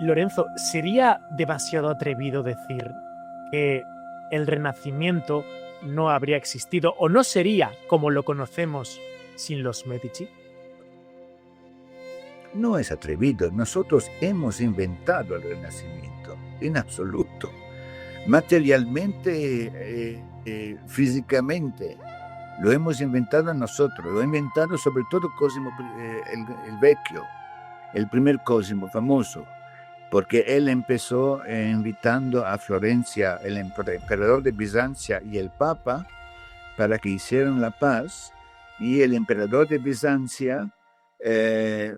Lorenzo, ¿sería demasiado atrevido decir que el Renacimiento no habría existido o no sería como lo conocemos sin los Medici? No es atrevido, nosotros hemos inventado el Renacimiento, en absoluto, materialmente, físicamente. Lo hemos inventado nosotros, lo ha inventado sobre todo Cosimo el Vecchio, el primer Cosimo famoso, porque él empezó invitando a Florencia el emperador de Bizancia y el Papa para que hicieran la paz, y el emperador de Bizancia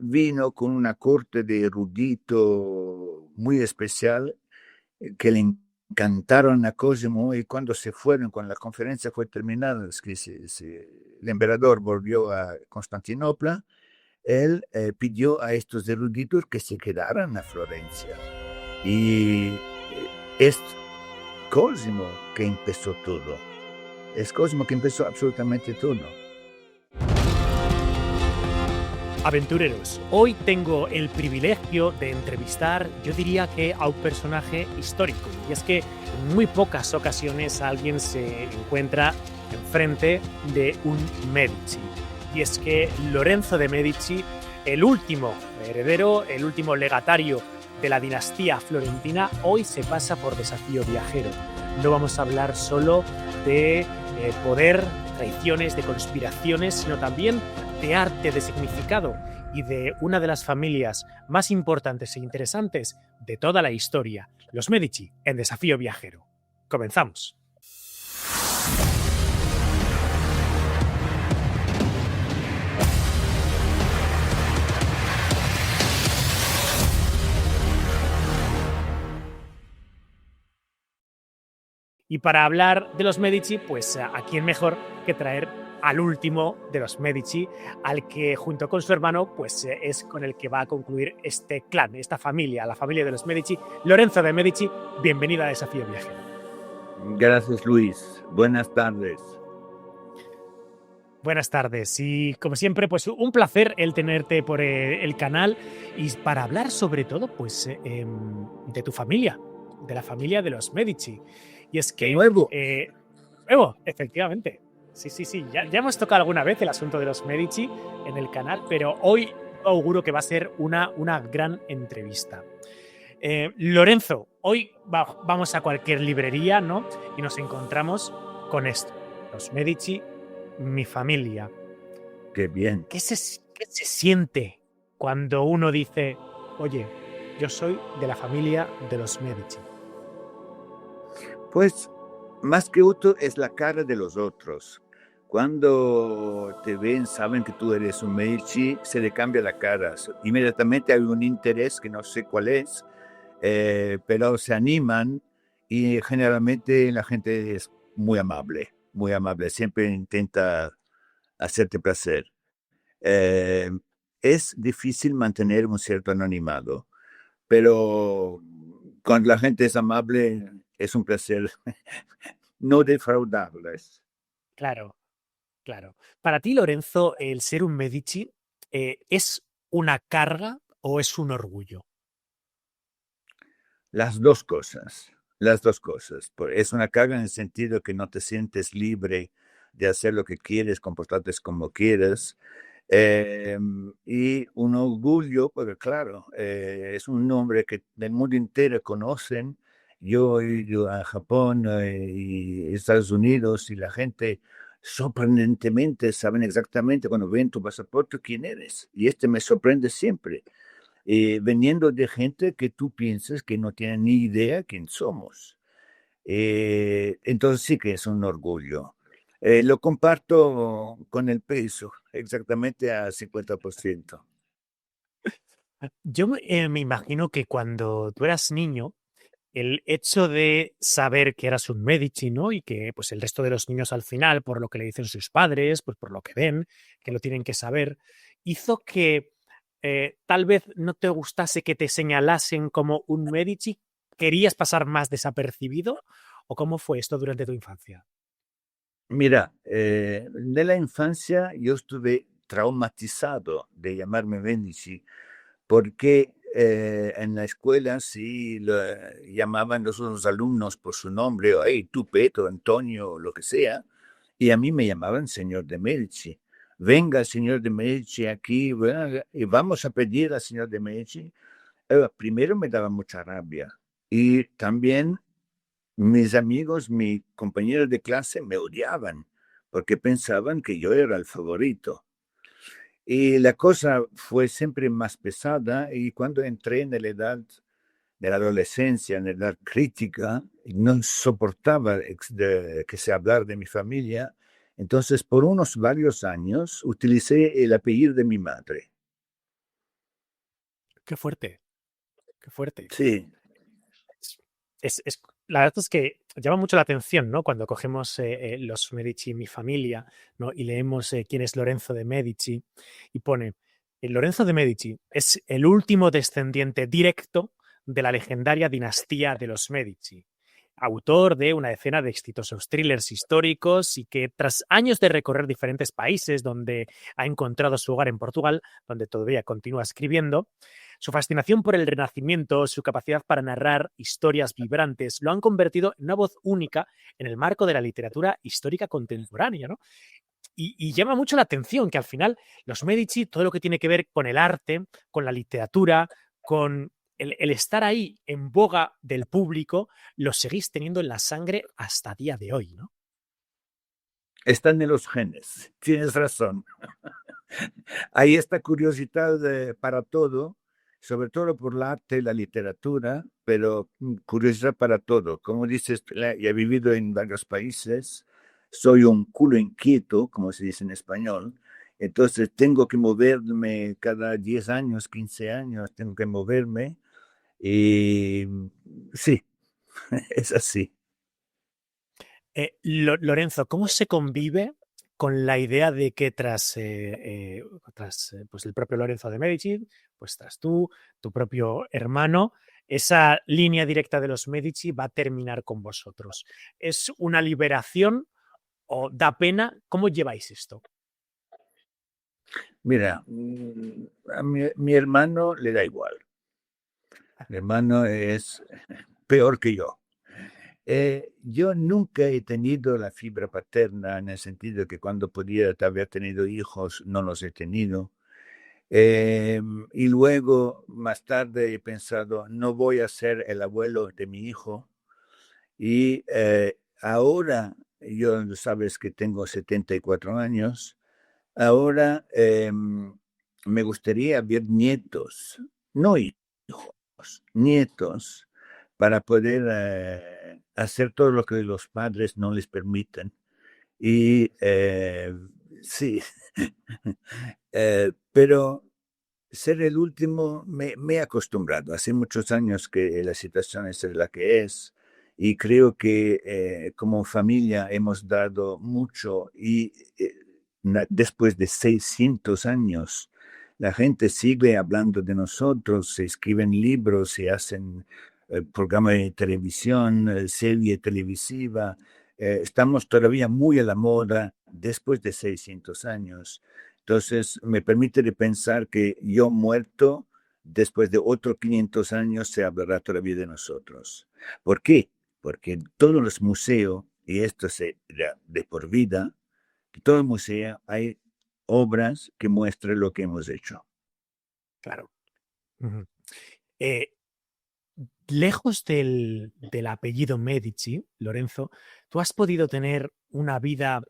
vino con una corte de erudito muy especial que le encantaron a Cosimo, y cuando se fueron, cuando la conferencia fue terminada, es que el emperador volvió a Constantinopla, él pidió a estos eruditos que se quedaran a Florencia. Y es Cosimo que empezó todo. Es Cosimo que empezó absolutamente todo. Aventureros, hoy tengo el privilegio de entrevistar, yo diría que a un personaje histórico, y es que en muy pocas ocasiones alguien se encuentra enfrente de un Medici, y es que Lorenzo de Medici, el último heredero, el último legatario de la dinastía florentina, hoy se pasa por Desafío Viajero. No vamos a hablar solo de poder, traiciones, de conspiraciones, sino también de arte, de significado y de una de las familias más importantes e interesantes de toda la historia, los Medici, en Desafío Viajero. Comenzamos. Y para hablar de los Medici, pues a quién mejor que traer al último de los Medici, al que junto con su hermano pues es con el que va a concluir este clan, esta familia, la familia de los Medici. Lorenzo de Medici, bienvenido a Desafío Viajero. Gracias, Luis. Buenas tardes. Buenas tardes y como siempre pues un placer el tenerte por el canal y para hablar sobre todo pues de tu familia, de la familia de los Medici. Y es que... ¿De nuevo? Nuevo, efectivamente. Sí, ya hemos tocado alguna vez el asunto de los Medici en el canal, pero hoy auguro que va a ser una gran entrevista. Lorenzo, hoy vamos a cualquier librería, ¿no? Y nos encontramos con esto. Los Medici, mi familia. Qué bien. ¿Qué se siente cuando uno dice, oye, yo soy de la familia de los Medici? Pues más que otro es la cara de los otros. Cuando te ven, saben que tú eres un Medici, se le cambia la cara. Inmediatamente hay un interés que no sé cuál es, pero se animan, y generalmente la gente es muy amable, siempre intenta hacerte placer. Es difícil mantener un cierto anonimato, pero cuando la gente es amable es un placer no defraudarles. Claro. Para ti, Lorenzo, el ser un Medici, ¿es una carga o es un orgullo? Las dos cosas, las dos cosas. Es una carga en el sentido que no te sientes libre de hacer lo que quieres, comportarte como quieres. Y un orgullo, porque claro, es un nombre que del mundo entero conocen. Yo he ido a Japón y Estados Unidos, y la gente sorprendentemente saben exactamente cuando ven tu pasaporte quién eres. Y me sorprende siempre, veniendo de gente que tú piensas que no tiene ni idea quién somos. Entonces sí que es un orgullo. Lo comparto con el peso, exactamente a 50%. Yo me imagino que cuando tú eras niño, el hecho de saber que eras un Medici, ¿no? Y que pues el resto de los niños al final, por lo que le dicen sus padres, pues por lo que ven, que lo tienen que saber, hizo que tal vez no te gustase que te señalasen como un Medici. ¿Querías pasar más desapercibido? ¿O cómo fue esto durante tu infancia? Mira, de la infancia yo estuve traumatizado de llamarme Medici, porque en la escuela sí llamaban los alumnos por su nombre, o hey, tú, Petro, Antonio, lo que sea, y a mí me llamaban señor de Medici. Venga, señor de Medici, aquí, y vamos a pedir al señor de Medici. Primero me daba mucha rabia y también mis amigos, mis compañeros de clase me odiaban porque pensaban que yo era el favorito. Y la cosa fue siempre más pesada y cuando entré en la edad de la adolescencia, en la edad crítica, no soportaba que se hablar de mi familia. Entonces, por unos varios años, utilicé el apellido de mi madre. Qué fuerte, qué fuerte. Sí, La verdad es que llama mucho la atención, ¿no? Cuando cogemos los Medici, mi familia, ¿no? Y leemos quién es Lorenzo de Medici y pone, Lorenzo de Medici es el último descendiente directo de la legendaria dinastía de los Medici, autor de una decena de exitosos thrillers históricos y que tras años de recorrer diferentes países donde ha encontrado su hogar en Portugal, donde todavía continúa escribiendo, su fascinación por el Renacimiento, su capacidad para narrar historias vibrantes, lo han convertido en una voz única en el marco de la literatura histórica contemporánea, ¿no? Y llama mucho la atención que al final los Medici, todo lo que tiene que ver con el arte, con la literatura, con el estar ahí en boga del público, lo seguís teniendo en la sangre hasta día de hoy, ¿no? están en los genes, tienes razón. Hay esta curiosidad para todo, sobre todo por el arte y la literatura, pero curiosidad para todo. Como dices, ya he vivido en varios países, soy un culo inquieto, como se dice en español, entonces tengo que moverme cada 10 años, 15 años, tengo que moverme y sí, es así. Lorenzo, ¿cómo se convive con la idea de que pues el propio Lorenzo de Medici, pues tras tú, tu propio hermano, esa línea directa de los Medici va a terminar con vosotros? ¿Es una liberación o da pena? ¿Cómo lleváis esto? Mira, a mi hermano le da igual. Mi hermano es peor que yo. Yo nunca he tenido la fibra paterna en el sentido que cuando podía haber tenido hijos no los he tenido. Y luego, más tarde, he pensado, no voy a ser el abuelo de mi hijo. Y ahora, yo sabes que tengo 74 años, ahora me gustaría ver nietos, no hijos, nietos, para poder hacer todo lo que los padres no les permiten. Y sí, pero ser el último me he acostumbrado. Hace muchos años que la situación es la que es y creo que como familia hemos dado mucho y después de 600 años la gente sigue hablando de nosotros, se escriben libros, se hacen programas de televisión, serie televisiva. Estamos todavía muy a la moda después de 600 años. Entonces, me permite de pensar que yo muerto, después de otros 500 años, se hablará todavía de nosotros. ¿Por qué? Porque en todos los museos, y esto será de por vida, en todo el museo hay obras que muestran lo que hemos hecho. Claro. Ujú. Eh, Lejos del apellido Medici, Lorenzo, ¿tú has podido tener una vida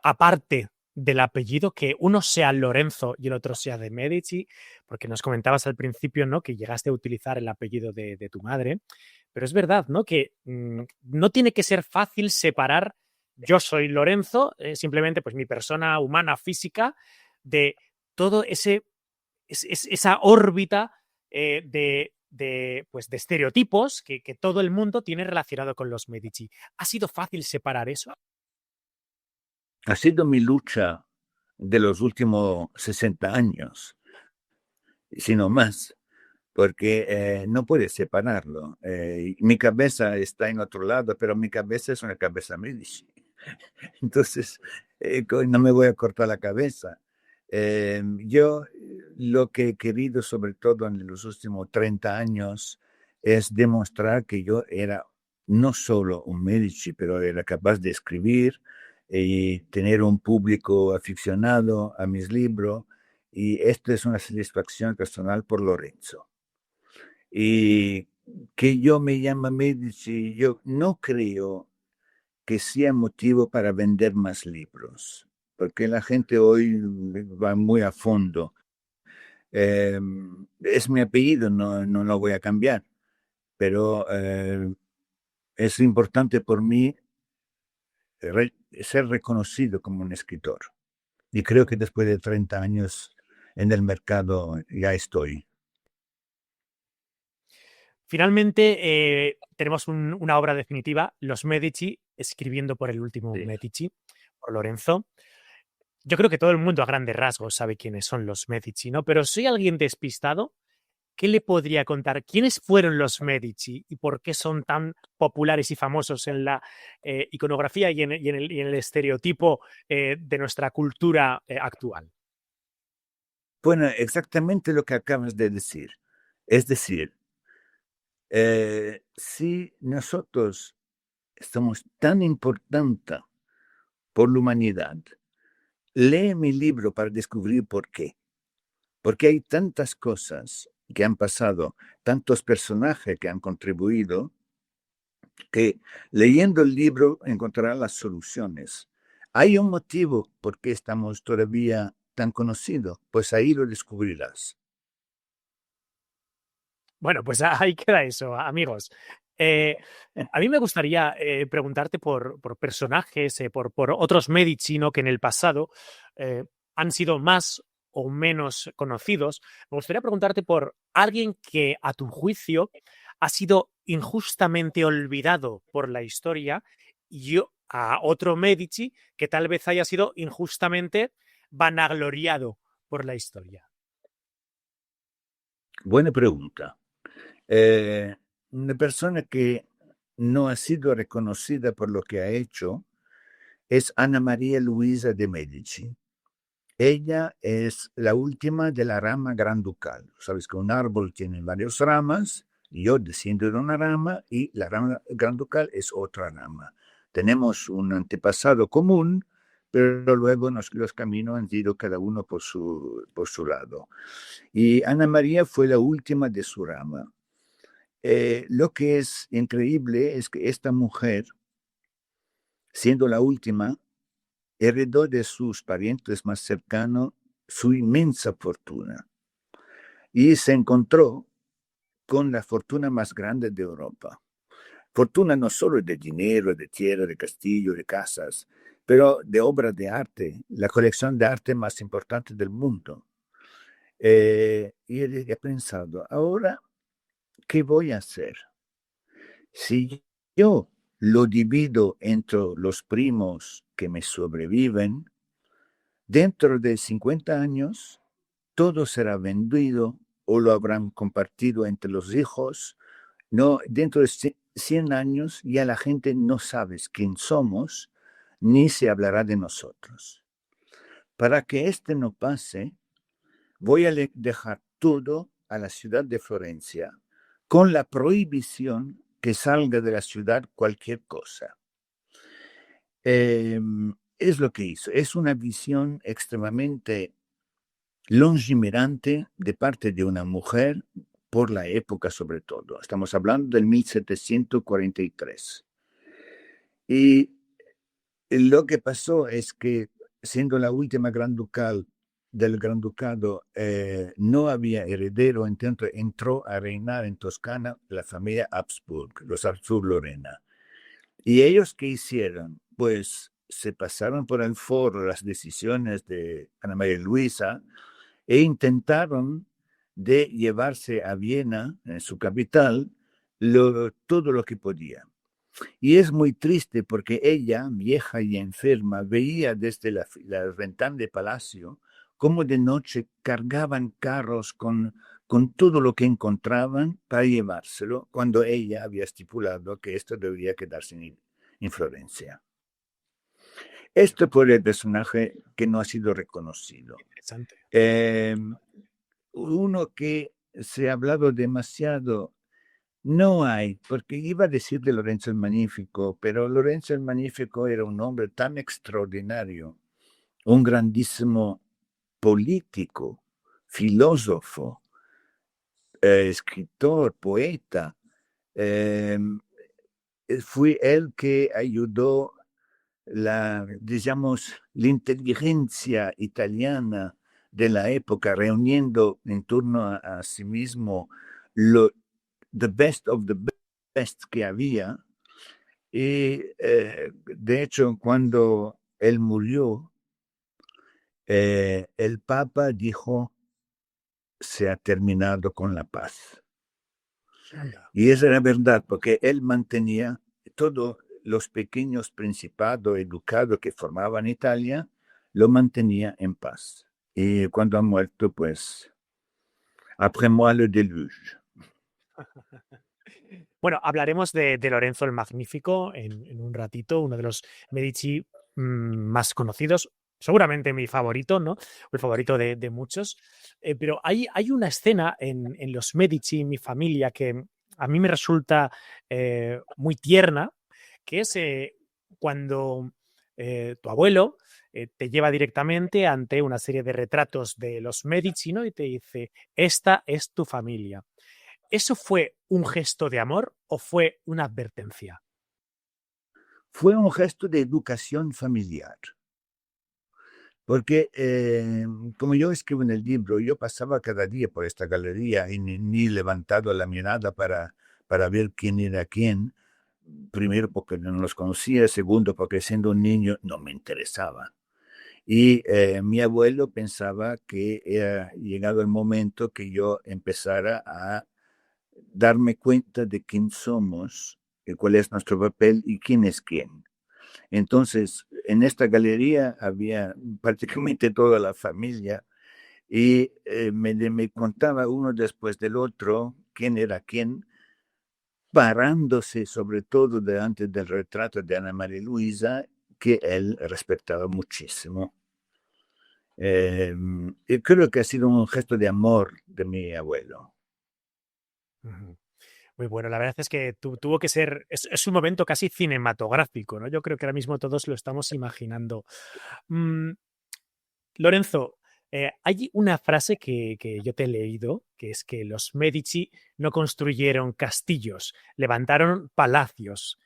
aparte del apellido, que uno sea Lorenzo y el otro sea de Medici? Porque nos comentabas al principio, ¿no?, que llegaste a utilizar el apellido de tu madre, pero es verdad, ¿no?, que no tiene que ser fácil separar yo soy Lorenzo, simplemente pues mi persona humana física, de todo esa órbita pues, de estereotipos que todo el mundo tiene relacionado con los Medici. ¿Ha sido fácil separar eso? Ha sido mi lucha de los últimos 60 años, sino más, porque no puedes separarlo. Mi cabeza está en otro lado, pero mi cabeza es una cabeza Medici. Entonces, no me voy a cortar la cabeza. Yo lo que he querido, sobre todo en los últimos 30 años, es demostrar que yo era no solo un Medici, pero era capaz de escribir y tener un público aficionado a mis libros. Y esto es una satisfacción personal por Lorenzo. Y que yo me llama Medici, yo no creo que sea motivo para vender más libros, porque la gente hoy va muy a fondo. Es mi apellido, no lo voy a cambiar, pero es importante por mí ser reconocido como un escritor. Y creo que después de 30 años en el mercado ya estoy. Finalmente, tenemos una obra definitiva, Los Medici, escribiendo por el último Sí. Medici, por Lorenzo. Yo creo que todo el mundo a grandes rasgos sabe quiénes son los Medici, ¿no? Pero si alguien despistado, ¿qué le podría contar? ¿Quiénes fueron los Medici y por qué son tan populares y famosos en la iconografía y en el estereotipo de nuestra cultura actual? Bueno, exactamente lo que acabas de decir. Es decir, si nosotros somos tan importantes por la humanidad, lee mi libro para descubrir por qué. Porque hay tantas cosas que han pasado, tantos personajes que han contribuido, que leyendo el libro encontrarás las soluciones. ¿Hay un motivo por qué estamos todavía tan conocidos? Pues ahí lo descubrirás. Bueno, pues ahí queda eso, amigos. A mí me gustaría preguntarte por personajes, por otros Medici, ¿no? Que en el pasado han sido más o menos conocidos. Me gustaría preguntarte por alguien que, a tu juicio, ha sido injustamente olvidado por la historia y a otro Medici que tal vez haya sido injustamente vanagloriado por la historia. Buena pregunta. Una persona que no ha sido reconocida por lo que ha hecho es Ana María Luisa de Medici. Ella es la última de la rama granducal. Sabes que un árbol tiene varias ramas, yo desciendo de una rama y la rama granducal es otra rama. Tenemos un antepasado común, pero luego los caminos han ido cada uno por su lado. Y Ana María fue la última de su rama. Lo que es increíble es que esta mujer, siendo la última, heredó de sus parientes más cercanos su inmensa fortuna y se encontró con la fortuna más grande de Europa. Fortuna no solo de dinero, de tierra, de castillo, de casas, pero de obras de arte, la colección de arte más importante del mundo. Y he pensado, ahora, ¿qué voy a hacer? Si yo lo divido entre los primos que me sobreviven, dentro de 50 años, todo será vendido o lo habrán compartido entre los hijos. No, dentro de 100 años ya la gente no sabe quién somos, ni se hablará de nosotros. Para que este no pase, voy a dejar todo a la ciudad de Florencia, con la prohibición que salga de la ciudad cualquier cosa. Es lo que hizo. Es una visión extremadamente longimirante de parte de una mujer por la época sobre todo. Estamos hablando del 1743. Y lo que pasó es que, siendo la última gran ducal del Gran Ducado, no había heredero, entonces entró a reinar en Toscana la familia Habsburg, los Habsburg-Lorena. ¿Y ellos qué hicieron? Pues se pasaron por el foro las decisiones de Ana María Luisa e intentaron de llevarse a Viena, en su capital, todo lo que podía. Y es muy triste porque ella, vieja y enferma, veía desde la ventana del palacio cómo de noche cargaban carros con todo lo que encontraban para llevárselo, cuando ella había estipulado que esto debería quedarse en Florencia. Esto por el personaje que no ha sido reconocido. Interesante. Eh, uno que se ha hablado demasiado. No hay, porque iba a decir de Lorenzo el Magnífico, pero Lorenzo el Magnífico era un hombre tan extraordinario, un grandísimo político, filósofo, escritor, poeta. Eh, fue él que ayudó digamos, la inteligencia italiana de la época, reuniendo en torno a sí mismo lo the best of the best que había. Y de hecho, cuando él murió, el Papa dijo, se ha terminado con la paz. Anda. Y esa era verdad, porque él mantenía todos los pequeños principados educados que formaban Italia, lo mantenía en paz. Y cuando ha muerto, pues, après moi le déluge. Bueno, hablaremos de Lorenzo el Magnífico en un ratito, uno de los Medici más conocidos, seguramente mi favorito, ¿no? El favorito de muchos. Pero hay una escena en los Medici, mi familia, que a mí me resulta muy tierna, que es cuando tu abuelo te lleva directamente ante una serie de retratos de los Medici, ¿no? Y te dice, esta es tu familia. ¿Eso fue un gesto de amor o fue una advertencia? Fue un gesto de educación familiar. Porque, como yo escribo en el libro, yo pasaba cada día por esta galería y ni levantado la mirada para ver quién era quién. Primero porque no los conocía, segundo porque siendo un niño no me interesaba. Y mi abuelo pensaba que era llegado el momento que yo empezara a darme cuenta de quién somos, cuál es nuestro papel y quién es quién. Entonces, en esta galería había prácticamente toda la familia y me contaba uno después del otro quién era quién, parándose sobre todo delante del retrato de Ana María Luisa, que él respetaba muchísimo. Y creo que ha sido un gesto de amor de mi abuelo. Ujú. Muy bueno, la verdad es que tuvo que ser, es un momento casi cinematográfico, ¿no? Yo creo que ahora mismo todos lo estamos imaginando. Mm, Lorenzo, hay una frase que yo te he leído, que es que los Medici no construyeron castillos, levantaron palacios.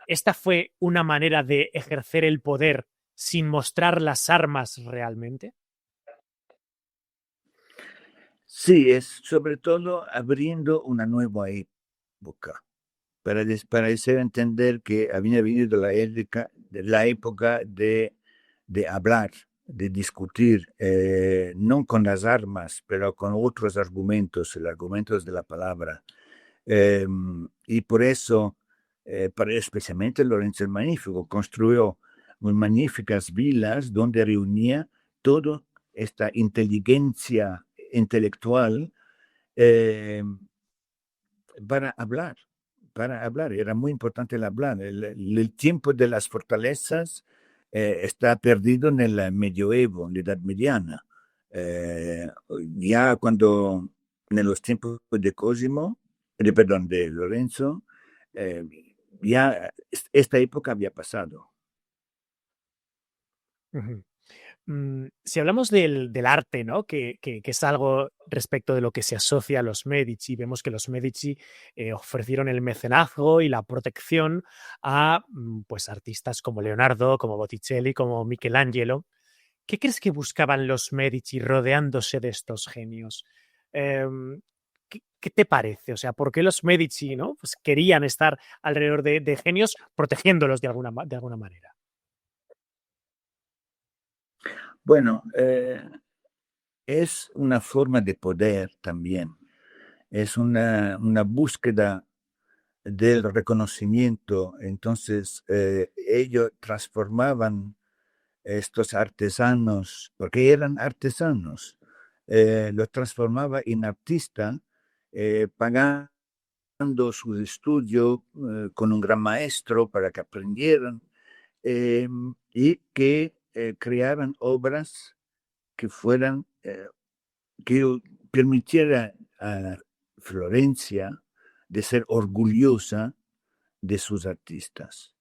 ¿Esta fue una manera de ejercer el poder sin mostrar las armas realmente? Sí, es sobre todo abriendo una nueva época, para hacer entender que había venido la época de hablar, de discutir, no con las armas, pero con otros argumentos, los argumentos de la palabra. Y por eso, especialmente Lorenzo el Magnífico, construyó magníficas vilas donde reunía toda esta inteligencia intelectual eh, para hablar, para hablar. Era muy importante el hablar. El tiempo de las fortalezas está perdido en el medioevo, en la Edad Mediana. Ya cuando, en los tiempos de Cosimo, perdón, de Lorenzo, eh, ya esta época había pasado. Ujú. Si hablamos del arte, ¿no? Que es algo respecto de lo que se asocia a los Medici, vemos que los Medici ofrecieron el mecenazgo y la protección a pues, artistas como Leonardo, como Botticelli, como Michelangelo. ¿Qué crees que buscaban los Medici rodeándose de estos genios? ¿Qué te parece? O sea, ¿por qué los Medici, ¿no? Pues querían estar alrededor de genios protegiéndolos de alguna manera? Bueno, es una forma de poder también. Es una búsqueda del reconocimiento. Entonces, ellos transformaban estos artesanos, porque eran artesanos, los transformaba en artista, pagando su estudio con un gran maestro para que aprendieran y que crearan obras que fueran, que permitiera a Florencia de ser orgullosa de sus artistas.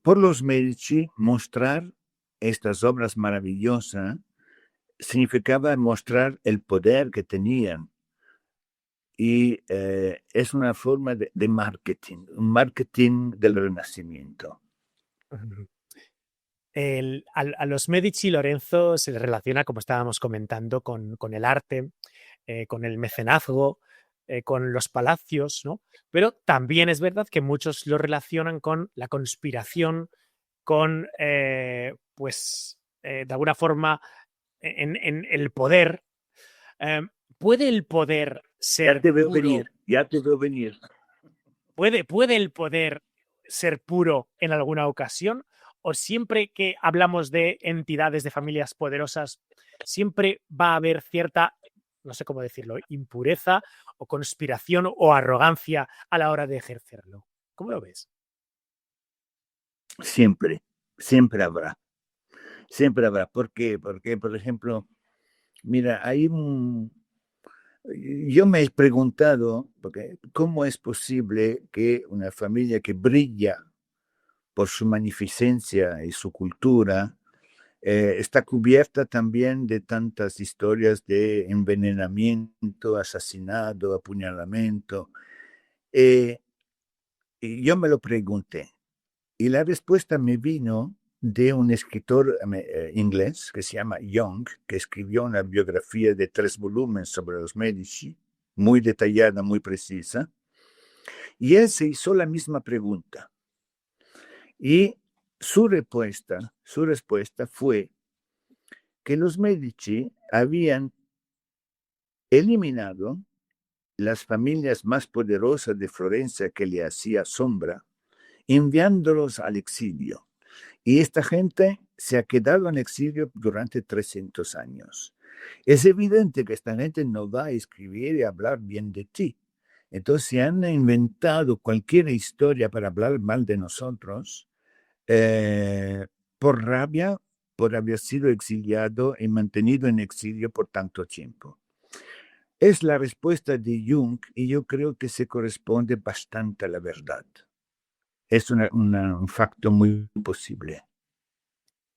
Por los Medici, mostrar estas obras maravillosas significaba mostrar el poder que tenían. Y es una forma de marketing, un marketing del Renacimiento. A los Medici, Lorenzo se le relaciona, como estábamos comentando, con el arte, con el mecenazgo, con los palacios, ¿no? Pero también es verdad que muchos lo relacionan con la conspiración, con, de alguna forma, en el poder. ¿Puede el poder ser puro? Ya te veo venir. ¿Puede el poder ser puro en alguna ocasión? ¿O siempre que hablamos de entidades, de familias poderosas, siempre va a haber cierta, no sé cómo decirlo, impureza o conspiración o arrogancia a la hora de ejercerlo? ¿Cómo lo ves? Siempre, siempre habrá. Siempre habrá. ¿Por qué? Porque, por ejemplo, mira, yo me he preguntado, porque, ¿cómo es posible que una familia que brilla por su magnificencia y su cultura está cubierta también de tantas historias de envenenamiento, asesinato, apuñalamiento? Y yo me lo pregunté. Y la respuesta me vino de un escritor inglés que se llama Young, que escribió una biografía de 3 volúmenes sobre los Medici, muy detallada, muy precisa. Y él se hizo la misma pregunta. Y su respuesta fue que los Medici habían eliminado las familias más poderosas de Florencia que le hacía sombra, enviándolos al exilio. Y esta gente se ha quedado en exilio durante 300 años. Es evidente que esta gente no va a escribir y hablar bien de ti. Entonces se han inventado cualquier historia para hablar mal de nosotros por rabia, por haber sido exiliado y mantenido en exilio por tanto tiempo. Es la respuesta de Jung y yo creo que se corresponde bastante a la verdad. Es un facto muy posible.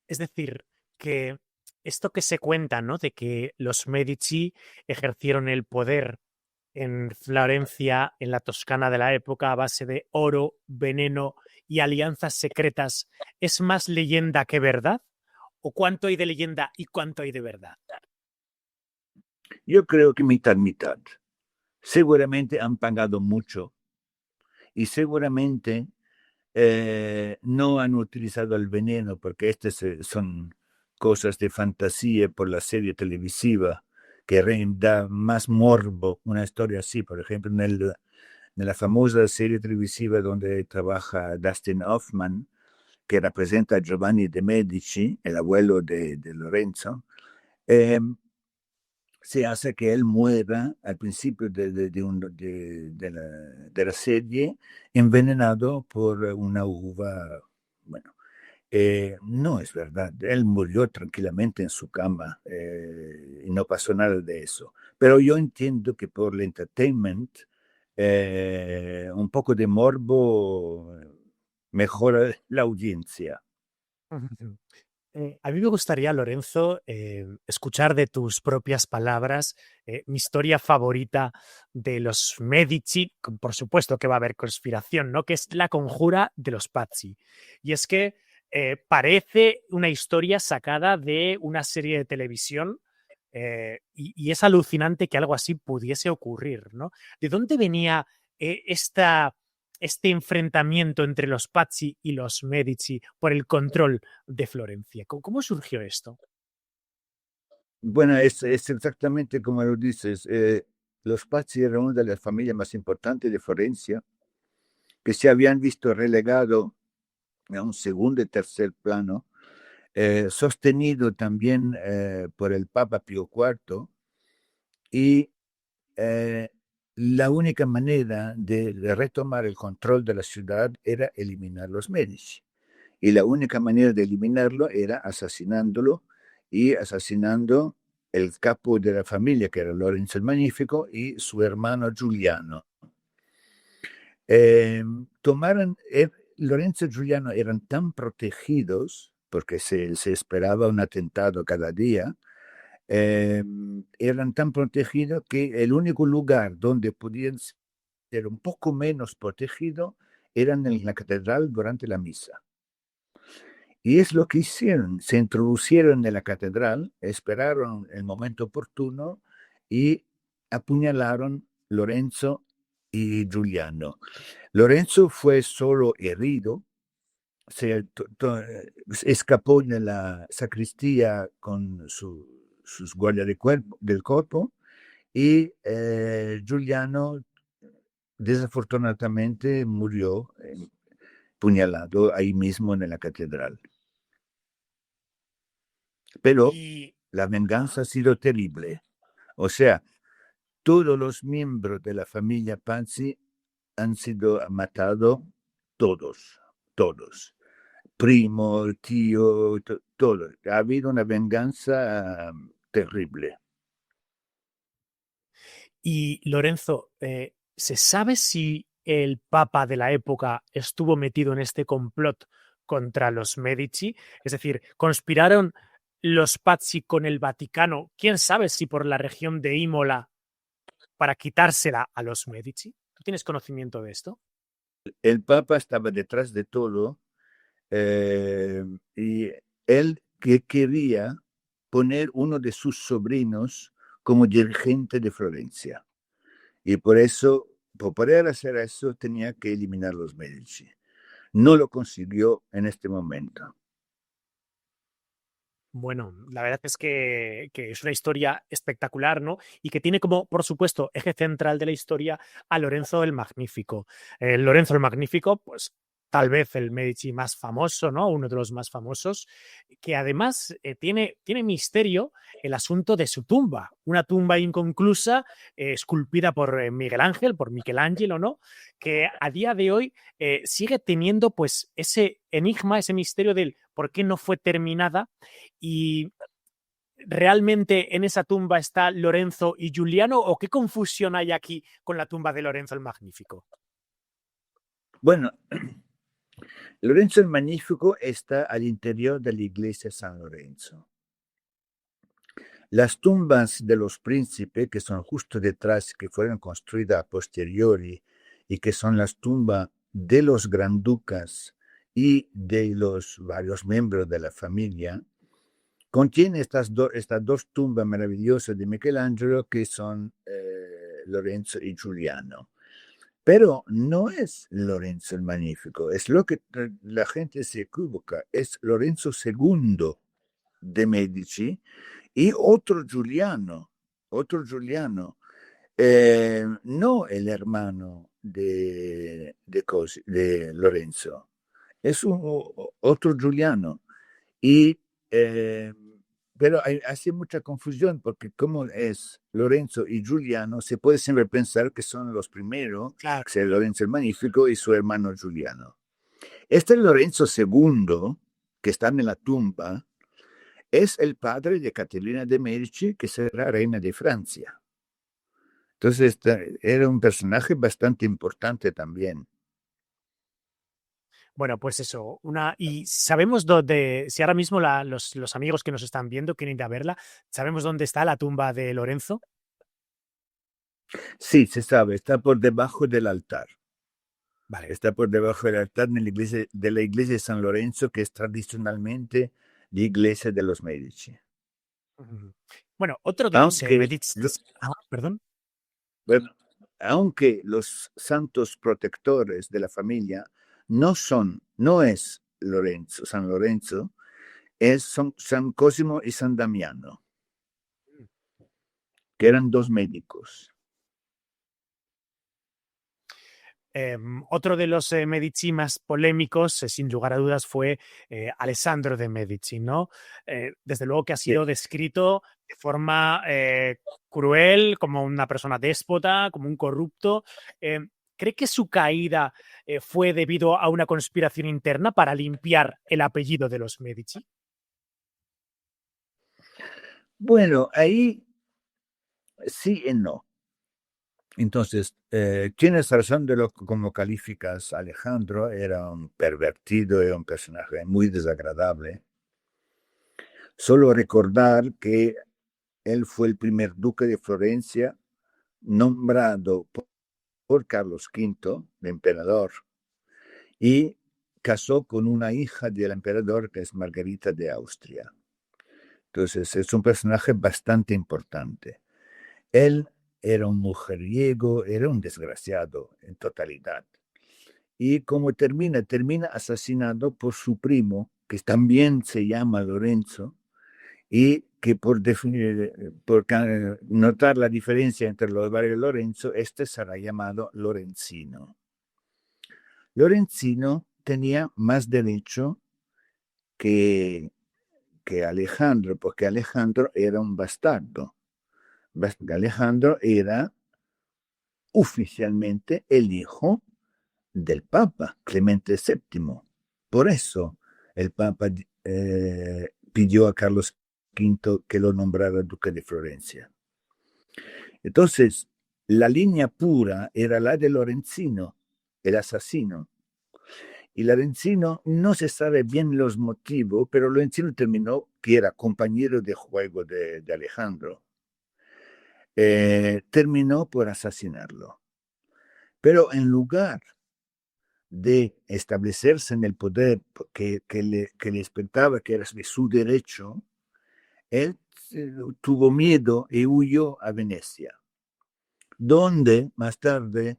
Es decir, que esto que se cuenta, ¿no? De que los Medici ejercieron el poder en Florencia, en la Toscana de la época, a base de oro, veneno y alianzas secretas, ¿es más leyenda que verdad? ¿O cuánto hay de leyenda y cuánto hay de verdad? Yo creo que mitad, mitad. Seguramente han pagado mucho y seguramente no han utilizado el veneno porque estas son cosas de fantasía por la serie televisiva que da más morbo una historia así. Por ejemplo, en la famosa serie televisiva donde trabaja Dustin Hoffman, que representa a Giovanni de Medici, el abuelo de Lorenzo, se hace que él muera al principio de la serie envenenado por una uva. Bueno, no es verdad. Él murió tranquilamente en su cama y no pasó nada de eso. Pero yo entiendo que por el entertainment, un poco de morbo mejora la audiencia. A mí me gustaría, Lorenzo, escuchar de tus propias palabras mi historia favorita de los Medici. Por supuesto que va a haber conspiración, ¿no? Que es la conjura de los Pazzi. Y es que parece una historia sacada de una serie de televisión y es alucinante que algo así pudiese ocurrir, ¿no? ¿De dónde venía este enfrentamiento entre los Pazzi y los Medici por el control de Florencia? ¿Cómo surgió esto? Bueno, es exactamente como lo dices. Los Pazzi eran una de las familias más importantes de Florencia, que se habían visto relegado a un segundo y tercer plano, sostenido también por el Papa Pío IV, y la única manera de retomar el control de la ciudad era eliminar los Medici. Y la única manera de eliminarlo era asesinándolo y asesinando el capo de la familia, que era Lorenzo el Magnífico, y su hermano Giuliano. Tomaron, Lorenzo y Giuliano eran tan protegidos, porque se esperaba un atentado cada día, eran tan protegidos que el único lugar donde podían ser un poco menos protegidos eran en la catedral durante la misa. Y es lo que hicieron, se introducieron en la catedral, esperaron el momento oportuno y apuñalaron Lorenzo y Giuliano. Lorenzo fue solo herido, se escapó de la sacristía con sus guardias del cuerpo y Giuliano desafortunadamente murió puñalado ahí mismo en la catedral. Pero Y la venganza ha sido terrible. O sea, todos los miembros de la familia Pazzi han sido matados, todos. Primo, tío, todo. Ha habido una venganza terrible. Y Lorenzo, ¿se sabe si el Papa de la época estuvo metido en este complot contra los Medici? Es decir, ¿conspiraron los Pazzi con el Vaticano? ¿Quién sabe si por la región de Imola para quitársela a los Medici? ¿Tú tienes conocimiento de esto? El Papa estaba detrás de todo y él que quería poner uno de sus sobrinos como dirigente de Florencia. Y por eso, por poder hacer eso, tenía que eliminar los Medici. No lo consiguió en este momento. Bueno, la verdad es que es una historia espectacular, ¿no? Y que tiene como, por supuesto, eje central de la historia a Lorenzo el Magnífico. Lorenzo el Magnífico, pues tal vez el Medici más famoso, ¿no? Uno de los más famosos, que además tiene misterio el asunto de su tumba, una tumba inconclusa, esculpida por Miguel Ángel, por Michelangelo, ¿no? Que a día de hoy sigue teniendo pues ese enigma, ese misterio del por qué no fue terminada y ¿realmente en esa tumba está Lorenzo y Giuliano o qué confusión hay aquí con la tumba de Lorenzo el Magnífico? Bueno, Lorenzo el Magnífico está al interior de la iglesia de San Lorenzo. Las tumbas de los príncipes, que son justo detrás, que fueron construidas a posteriori y que son las tumbas de los granducas y de los varios miembros de la familia, contiene estas dos tumbas maravillosas de Michelangelo que son Lorenzo y Giuliano. Pero no es Lorenzo el Magnífico, es lo que la gente se equivoca, es Lorenzo II de Medici y otro Giuliano, no el hermano de Lorenzo, es otro Giuliano. Y, pero hace mucha confusión porque como es Lorenzo y Giuliano, se puede siempre pensar que son los primeros, Claro. que es Lorenzo el Magnífico y su hermano Giuliano. Este Lorenzo II, que está en la tumba, es el padre de Caterina de Medici, que será reina de Francia. Entonces era un personaje bastante importante también. Bueno, pues eso, y sabemos dónde, si ahora mismo los amigos que nos están viendo quieren ir a verla, ¿sabemos dónde está la tumba de Lorenzo? Sí, se sabe, está por debajo del altar. Vale. Está por debajo del altar de la iglesia de San Lorenzo, que es tradicionalmente la iglesia de los Medici. Bueno, otro de los Aunque, Medici. Perdón. bueno, aunque los santos protectores de la familia no es Lorenzo, San Lorenzo, son San Cosimo y San Damiano, que eran dos médicos. Otro de los Medici más polémicos, sin lugar a dudas, fue Alessandro de Medici, ¿no? Desde luego que ha sido descrito de forma cruel, como una persona déspota, como un corrupto. ¿Cree que su caída fue debido a una conspiración interna para limpiar el apellido de los Medici? Bueno, ahí sí y no. Entonces, tienes razón de lo como calificas a Alejandro, era un pervertido y un personaje muy desagradable. Solo recordar que él fue el primer duque de Florencia nombrado por Carlos V, el emperador, y casó con una hija del emperador que es Margarita de Austria. Entonces es un personaje bastante importante. Él era un mujeriego, era un desgraciado en totalidad. Y como termina asesinado por su primo, que también se llama Lorenzo, y que por notar la diferencia entre los varios Lorenzo, este será llamado Lorenzino. Lorenzino tenía más derecho que, que Alejandro, porque Alejandro era un bastardo. Alejandro era oficialmente el hijo del Papa Clemente VII. Por eso el Papa pidió a Carlos V que lo nombrara duque de Florencia. Entonces, la línea pura era la de Lorenzino, el asesino. Y Lorenzino no se sabe bien los motivos, pero Lorenzino terminó, que era compañero de juego de Alejandro, terminó por asesinarlo. Pero en lugar de establecerse en el poder que le expectaba que era de su derecho, él tuvo miedo y huyó a Venecia, donde más tarde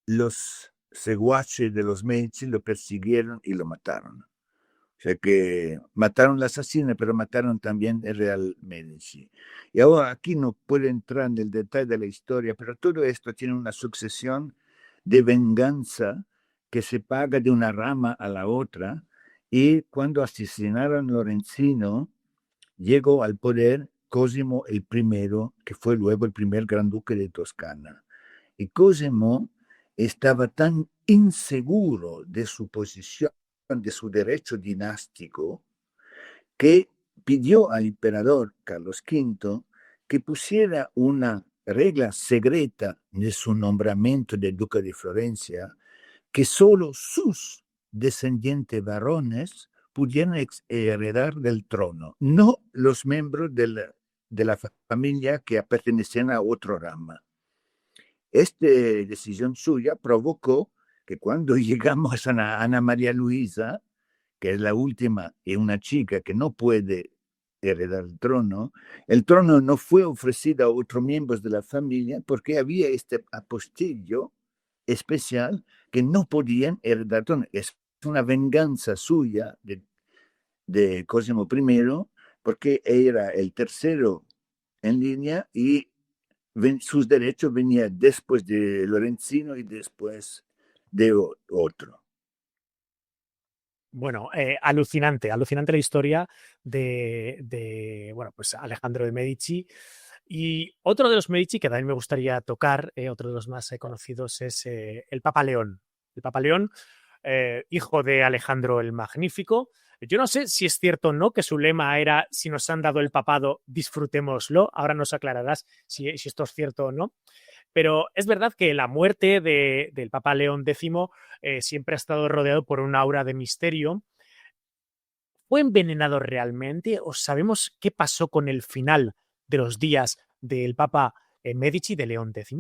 los seguaces de los Medici lo persiguieron y lo mataron. O sea que mataron al asesino, pero mataron también el Real Medici. Y ahora aquí no puedo entrar en el detalle de la historia, pero todo esto tiene una sucesión de venganza que se paga de una rama a la otra. Y cuando asesinaron a Lorenzino, llegó al poder Cosimo el primero, que fue luego el primer gran duque de Toscana. Y Cosimo estaba tan inseguro de su posición, de su derecho dinástico, que pidió al emperador Carlos V que pusiera una regla secreta de su nombramiento de duque de Florencia, que solo sus descendientes varones pudieran heredar del trono, no los miembros de la familia que pertenecían a otro rama. Esta decisión suya provocó que cuando llegamos a Ana María Luisa, que es la última y una chica que no puede heredar el trono no fue ofrecido a otros miembros de la familia porque había este apostillo especial que no podían heredar el trono. Es una venganza suya de Cosimo I porque era el tercero en línea y sus derechos venían después de Lorenzino y después de otro. Bueno, alucinante, alucinante la historia bueno, pues Alejandro de Medici. Y otro de los Medici que también me gustaría tocar, otro de los más conocidos, es el Papa León. El Papa León, hijo de Alejandro el Magnífico. Yo no sé si es cierto o no que su lema era: si nos han dado el papado, disfrutémoslo. Ahora nos aclararás si esto es cierto o no. Pero es verdad que la muerte del Papa León X siempre ha estado rodeado por un aura de misterio. ¿Fue envenenado realmente o sabemos qué pasó con el final de los días del Papa Medici de León X?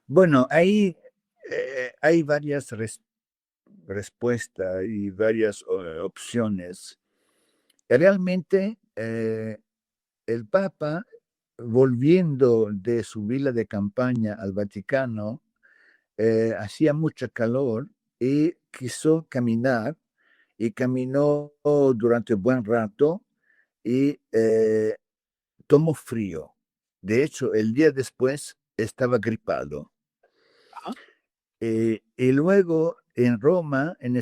Bueno, ahí hay varias respuestas y varias opciones. Realmente el Papa, volviendo de su vila de campaña al Vaticano, hacía mucha calor y quiso caminar y caminó durante un buen rato y tomó frío. De hecho, el día después estaba gripado. Ajá. Y luego en Roma, en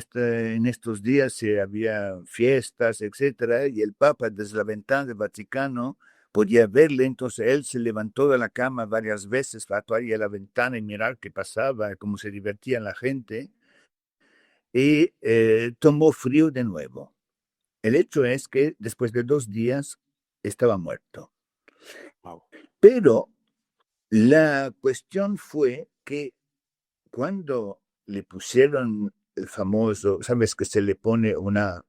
estos días había fiestas, etcétera, y el Papa desde la ventana del Vaticano podía verle, entonces él se levantó de la cama varias veces para ir a la ventana y mirar qué pasaba, cómo se divertía la gente, y tomó frío de nuevo. El hecho es que después de 2 días estaba muerto. Wow. Pero la cuestión fue que cuando le pusieron el famoso, sabes que se le pone una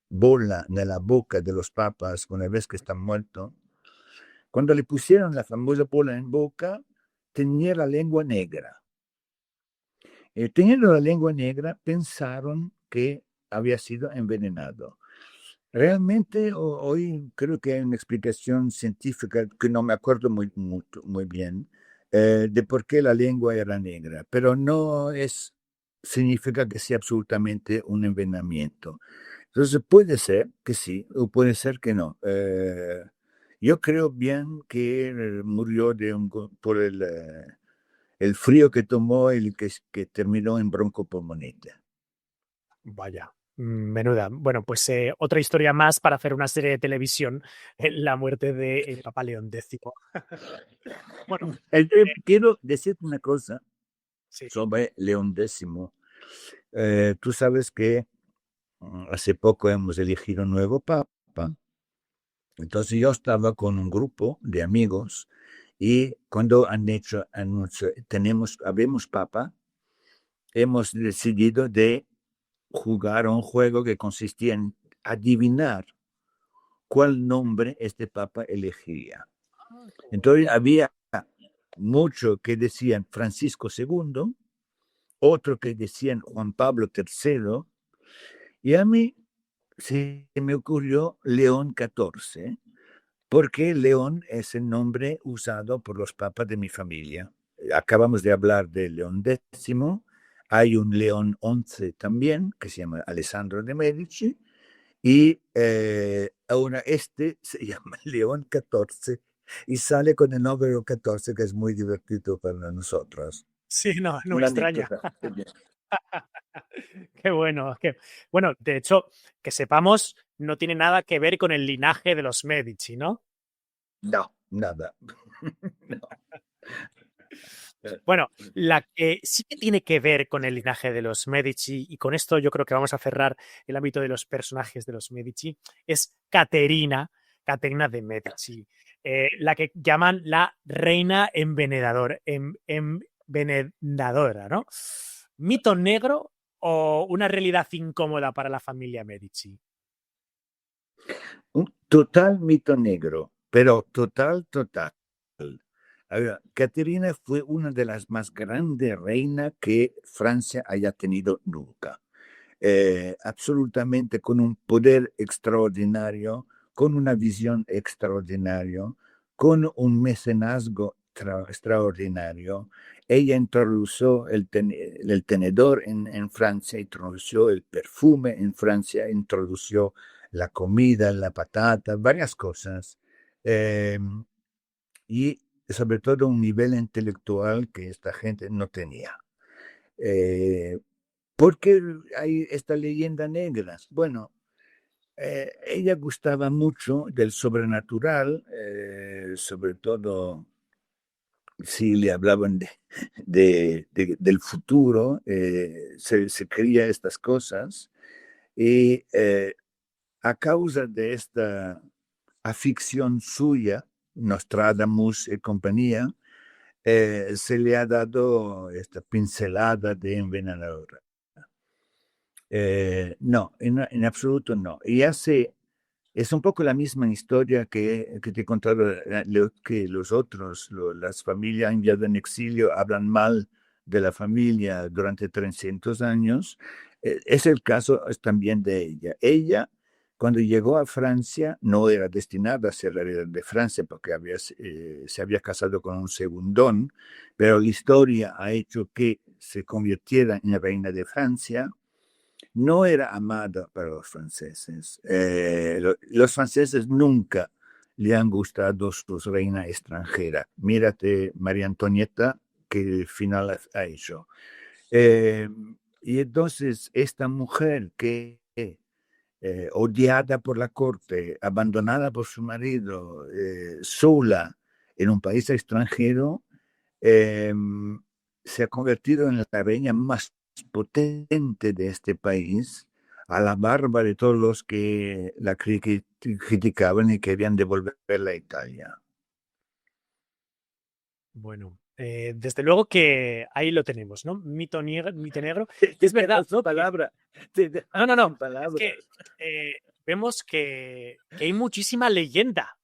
bola en la boca de los papas una vez que están muertos, cuando le pusieron la famosa bola en boca, tenía la lengua negra. Teniendo la lengua negra, pensaron que había sido envenenado. Realmente hoy creo que hay una explicación científica que no me acuerdo muy bien de por qué la lengua era negra, pero no es, significa que sea absolutamente un envenenamiento. Entonces puede ser que sí o puede ser que no. Yo creo bien que murió por el frío que tomó y que terminó en broncopulmonite. Vaya, menuda. Bueno, pues otra historia más para hacer una serie de televisión, la muerte de Papa León X. Bueno, Quiero decirte una cosa sí, sobre León X. Tú sabes que hace poco hemos elegido un nuevo papa. Entonces yo estaba con un grupo de amigos y cuando han hecho anuncio, habemos papa, hemos decidido de jugar a un juego que consistía en adivinar cuál nombre este papa elegiría. qué bueno. Entonces había muchos que decían Francisco II, otro que decían Juan Pablo III, y a mí se me ocurrió León XIV, porque León es el nombre usado por los papas de mi familia. Acabamos de hablar de León X, hay un León XI también, que se llama Alessandro de Medici, y ahora este se llama León XIV y sale con el número 14, que es muy divertido para nosotros. Sí, no, no me Una extraña. anécdota. Qué bueno. Bueno, de hecho, que sepamos, no tiene nada que ver con el linaje de los Medici, ¿no? No, nada. No. Bueno, la que sí que tiene que ver con el linaje de los Medici, y con esto yo creo que vamos a cerrar el ámbito de los personajes de los Medici, es Caterina, Caterina de Medici, la que llaman la reina envenenadora, ¿no? ¿Mito negro o una realidad incómoda para la familia Medici? Un total mito negro, pero total, total. A ver, Caterina fue una de las más grandes reinas que Francia haya tenido nunca. Absolutamente con un poder extraordinario, con una visión extraordinaria, con un mecenazgo extraordinario. Ella introdujo el tenedor en Francia, introdujo el perfume en Francia, introdujo la comida, la patata, varias cosas. Eh, y sobre todo un nivel intelectual que esta gente no tenía. Eh, ¿Por qué hay esta leyenda negra? Bueno, ella gustaba mucho del sobrenatural, sobre todo si le hablaban del futuro, se creía estas cosas y a causa de esta afición suya, Nostradamus y compañía, se le ha dado esta pincelada de envenenadora. No, en absoluto no. Y hace, es un poco la misma historia que te he contado, que los otros, las familias enviadas en exilio hablan mal de la familia durante 300 años. Es el caso también de ella. Ella, cuando llegó a Francia, no era destinada a ser la reina de Francia porque se había casado con un segundón, pero la historia ha hecho que se convirtiera en reina de Francia. No era amada para los franceses. Los franceses nunca le han gustado su reina extranjera. Mírate María Antonieta, que final ha hecho. Eh, y entonces esta mujer que odiada por la corte, abandonada por su marido, sola en un país extranjero, eh, se ha convertido en la reina más potente de este país, a la barba de todos los que la criticaban y querían devolverla a Italia. Bueno, desde luego que ahí lo tenemos, ¿no? Mito negro. Y es verdad, ¿no? Palabra. No, no, no. Es que Palabras. vemos que hay muchísima leyenda.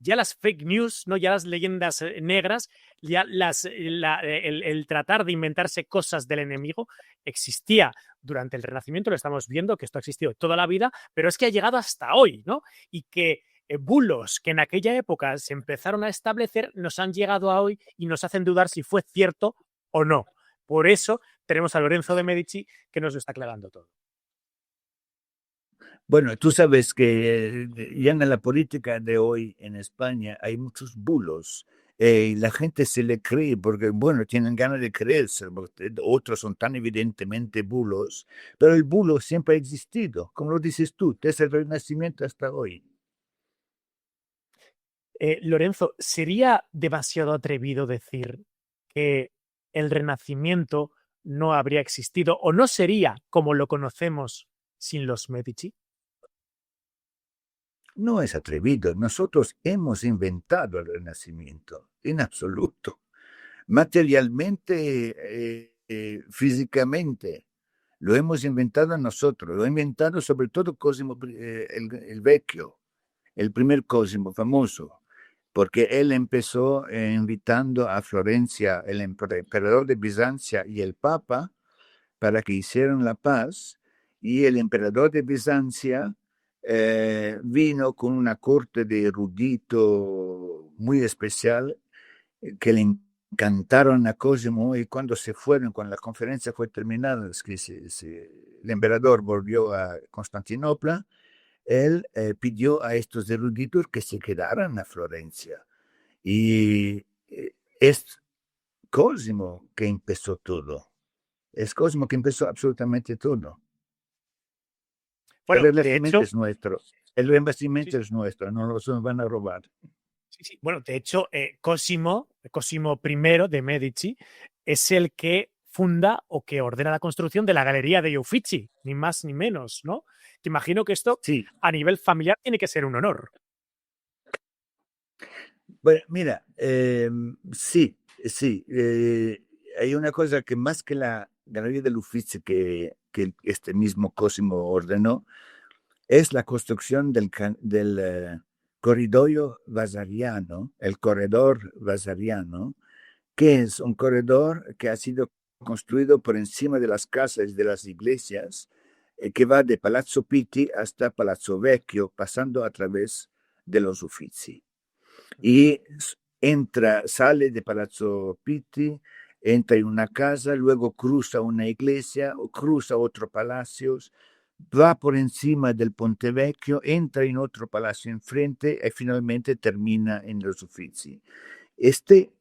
Ya las fake news, ¿no? Ya las leyendas negras, ya el tratar de inventarse cosas del enemigo existía durante el Renacimiento, lo estamos viendo, que esto ha existido toda la vida, pero es que ha llegado hasta hoy, ¿no? Y que bulos que en aquella época se empezaron a establecer nos han llegado a hoy y nos hacen dudar si fue cierto o no. Por eso tenemos a Lorenzo de Medici que nos lo está aclarando todo. Bueno, tú sabes que ya en la política de hoy en España hay muchos bulos y la gente se le cree porque, bueno, tienen ganas de creerse, porque otros son tan evidentemente bulos, pero el bulo siempre ha existido, como lo dices tú, desde el Renacimiento hasta hoy. Lorenzo, ¿sería demasiado atrevido decir que el Renacimiento no habría existido o no sería como lo conocemos sin los Medici? No es atrevido, nosotros hemos inventado el Renacimiento, en absoluto, materialmente, físicamente. Lo hemos inventado nosotros, lo ha inventado sobre todo Cosimo el Vecchio, el primer Cosimo famoso, porque él empezó invitando a Florencia el emperador de Bizancia y el Papa para que hicieran la paz, y el emperador de Bizancia vino con una corte de erudito muy especial que le encantaron a Cosimo, y cuando se fueron, cuando la conferencia fue terminada, es que el emperador volvió a Constantinopla, él pidió a estos eruditos que se quedaran a Florencia. Y es Cosimo que empezó todo. Es Cosimo que empezó absolutamente todo. El Bueno, de renacimiento hecho, es nuestro. El sí, renacimiento es nuestro, no nos lo van a robar. sí, sí. Bueno, de hecho, Cosimo I de Medici es el que funda o que ordena la construcción de la Galería de Uffizi, ni más ni menos, ¿no? Te imagino que esto Sí, a nivel familiar tiene que ser un honor. bueno, mira, sí, sí. Hay una cosa que más que la Galería del Uffizi que este mismo Cosimo ordenó, es la construcción del corridoio vasariano, el corredor vasariano, que es un corredor que ha sido construido por encima de las casas y de las iglesias, que va de Palazzo Pitti hasta Palazzo Vecchio, pasando a través de los Uffizi. Y sale de Palazzo Pitti, entra en una casa, luego cruza una iglesia, o cruza otro palacio, va por encima del Ponte Vecchio, entra en otro palacio enfrente y finalmente termina en los Uffizi. Este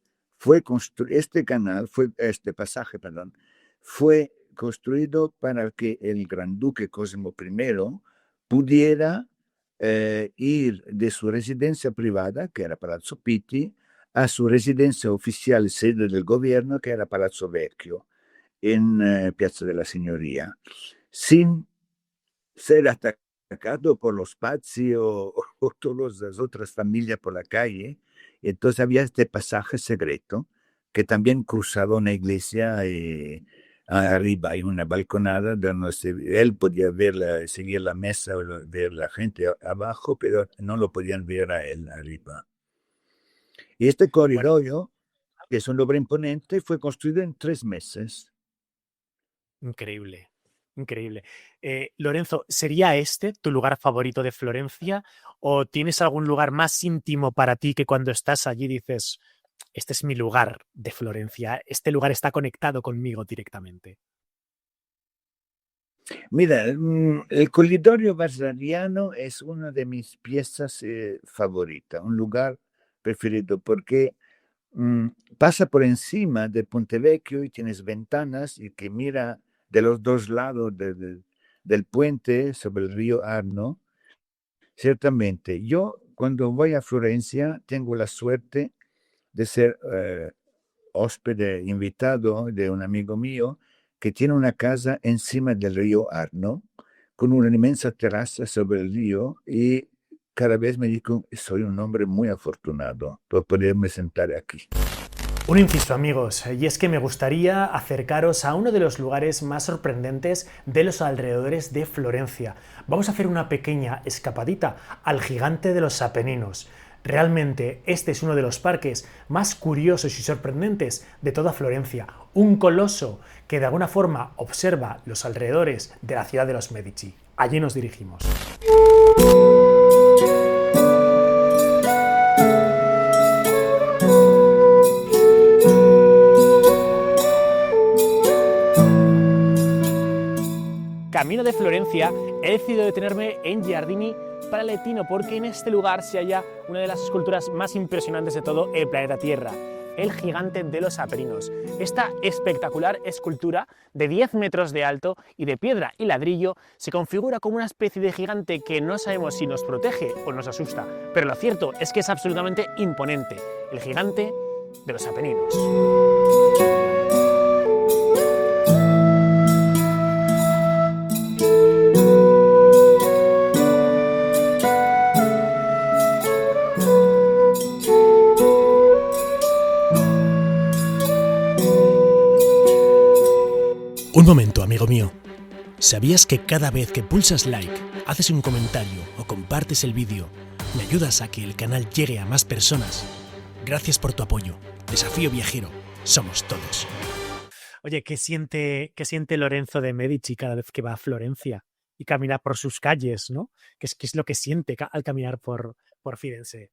este pasaje, perdón, fue construido para que el gran duque Cosimo I pudiera ir de su residencia privada, que era Palazzo Pitti, a su residencia oficial, sede del gobierno, que era Palazzo Vecchio, en Piazza della Signoria, sin ser atacado por los Pazzi o todas las otras familias por la calle. Entonces había este pasaje secreto que también cruzaba una iglesia y arriba hay una balconada donde él podía seguir la mesa o ver la gente abajo, pero no lo podían ver a él arriba. Y este Bueno, corridoio, que es un obra imponente, fue construido en 3 meses. increíble, increíble. Lorenzo, ¿sería este tu lugar favorito de Florencia o tienes algún lugar más íntimo para ti que cuando estás allí dices, este es mi lugar de Florencia, este lugar está conectado conmigo directamente? Mira, el Corridoio Vasariano es una de mis piezas favoritas, un lugar preferido, porque mm, pasa por encima de Ponte Vecchio y tienes ventanas y que mira de los dos lados del puente sobre el río Arno. Ciertamente, yo cuando voy a Florencia tengo la suerte de ser hóspede invitado de un amigo mío que tiene una casa encima del río Arno, con una inmensa terraza sobre el río y cada vez me digo, soy un hombre muy afortunado por poderme sentar aquí. Un inciso, amigos, y es que me gustaría acercaros a uno de los lugares más sorprendentes de los alrededores de Florencia. Vamos a hacer una pequeña escapadita al gigante de los Apeninos. Realmente este es uno de los parques más curiosos y sorprendentes de toda Florencia. Un coloso que de alguna forma observa los alrededores de la ciudad de los Medici. Allí nos dirigimos. Camino de Florencia, he decidido detenerme en Giardini Palatino porque en este lugar se halla una de las esculturas más impresionantes de todo el planeta Tierra, el gigante de los Apeninos. Esta espectacular escultura de 10 metros de alto y de piedra y ladrillo se configura como una especie de gigante que no sabemos si nos protege o nos asusta, pero lo cierto es que es absolutamente imponente, el gigante de los Apeninos. Un momento, amigo mío. ¿Sabías que cada vez que pulsas like, haces un comentario o compartes el vídeo, me ayudas a que el canal llegue a más personas? Gracias por tu apoyo. Desafío Viajero. Somos todos. Oye, ¿qué siente Lorenzo de Medici cada vez que va a Florencia y camina por sus calles, ¿no? ¿Qué es lo que siente al caminar por Firenze?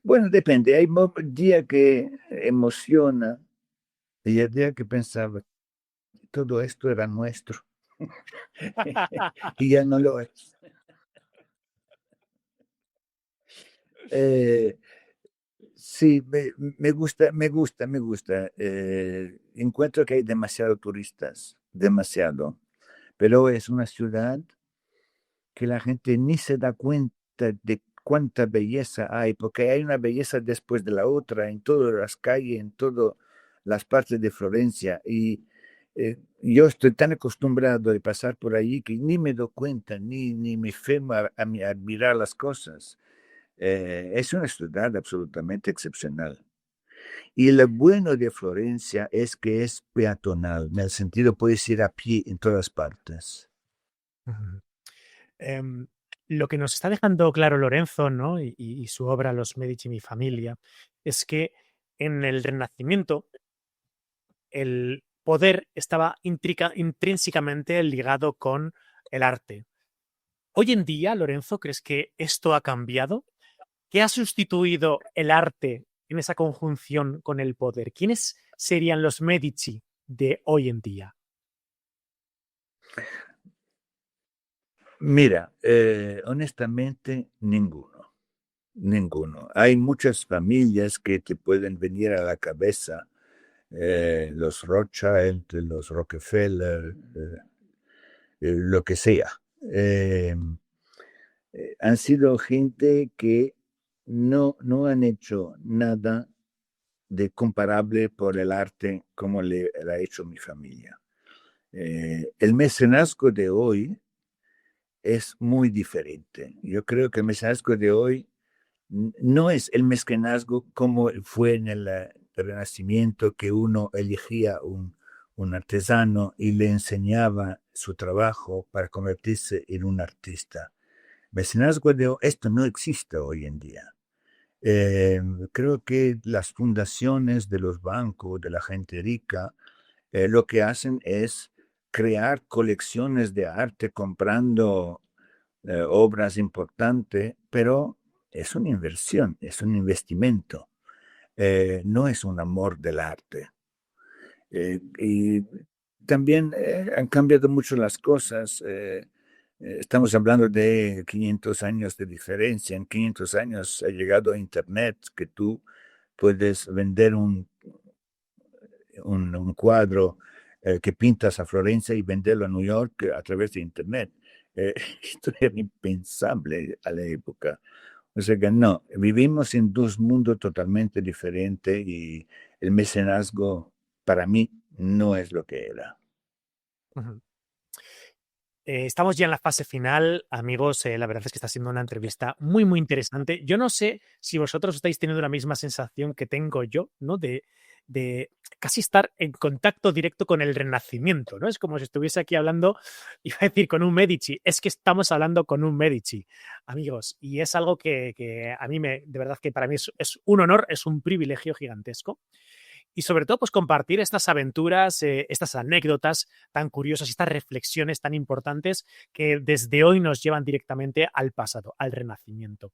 Bueno, depende. Hay días que emociona y hay días que pensaba, todo esto era nuestro y ya no lo es. Sí, me gusta. Encuentro que hay demasiados turistas, demasiado, pero es una ciudad que la gente ni se da cuenta de cuánta belleza hay, porque hay una belleza después de la otra en todas las calles, en todas las partes de Florencia. Y yo estoy tan acostumbrado a pasar por allí que ni me doy cuenta, ni me fermo a admirar las cosas. Es una ciudad absolutamente excepcional. Y lo bueno de Florencia es que es peatonal, en el sentido puedes ir a pie en todas partes. Lo que nos está dejando claro Lorenzo, ¿no? y su obra Los Medici, mi familia, es que en el Renacimiento el poder estaba intrínsecamente ligado con el arte. Hoy en día, Lorenzo, ¿crees que esto ha cambiado? ¿Qué ha sustituido el arte en esa conjunción con el poder? ¿Quiénes serían los Medici de hoy en día? Mira, honestamente, ninguno. Hay muchas familias que te pueden venir a la cabeza, los Rothschild, los Rockefeller, lo que sea. Han sido gente que no han hecho nada de comparable por el arte como le ha hecho mi familia. El mecenazgo de hoy es muy diferente. Yo creo que el mecenazgo de hoy no es el mecenazgo como fue en el Renacimiento, que uno elegía un artesano y le enseñaba su trabajo para convertirse en un artista. Mecenazgo de hoy, esto no existe hoy en día. Creo que las fundaciones de los bancos, de la gente rica, lo que hacen es crear colecciones de arte comprando obras importantes, pero es una inversión, es un investimento, no es un amor del arte. Y también han cambiado mucho las cosas. Estamos hablando de 500 años de diferencia. En 500 años ha llegado a Internet, que tú puedes vender un cuadro que pintas a Florencia y venderlo a New York a través de Internet. Esto era impensable a la época. O sea que no, vivimos en dos mundos totalmente diferentes y el mecenazgo para mí no es lo que era. Ujú. Estamos ya en la fase final, amigos. La verdad es que está siendo una entrevista muy, muy interesante. Yo no sé si vosotros estáis teniendo la misma sensación que tengo yo, ¿no? De casi estar en contacto directo con el Renacimiento, ¿no? Es como si estuviese aquí hablando, iba a decir con un Medici, es que estamos hablando con un Medici, amigos. Y es algo que a mí de verdad que para mí es un honor, es un privilegio gigantesco. Y sobre todo, pues compartir estas aventuras, estas anécdotas tan curiosas, estas reflexiones tan importantes que desde hoy nos llevan directamente al pasado, al Renacimiento.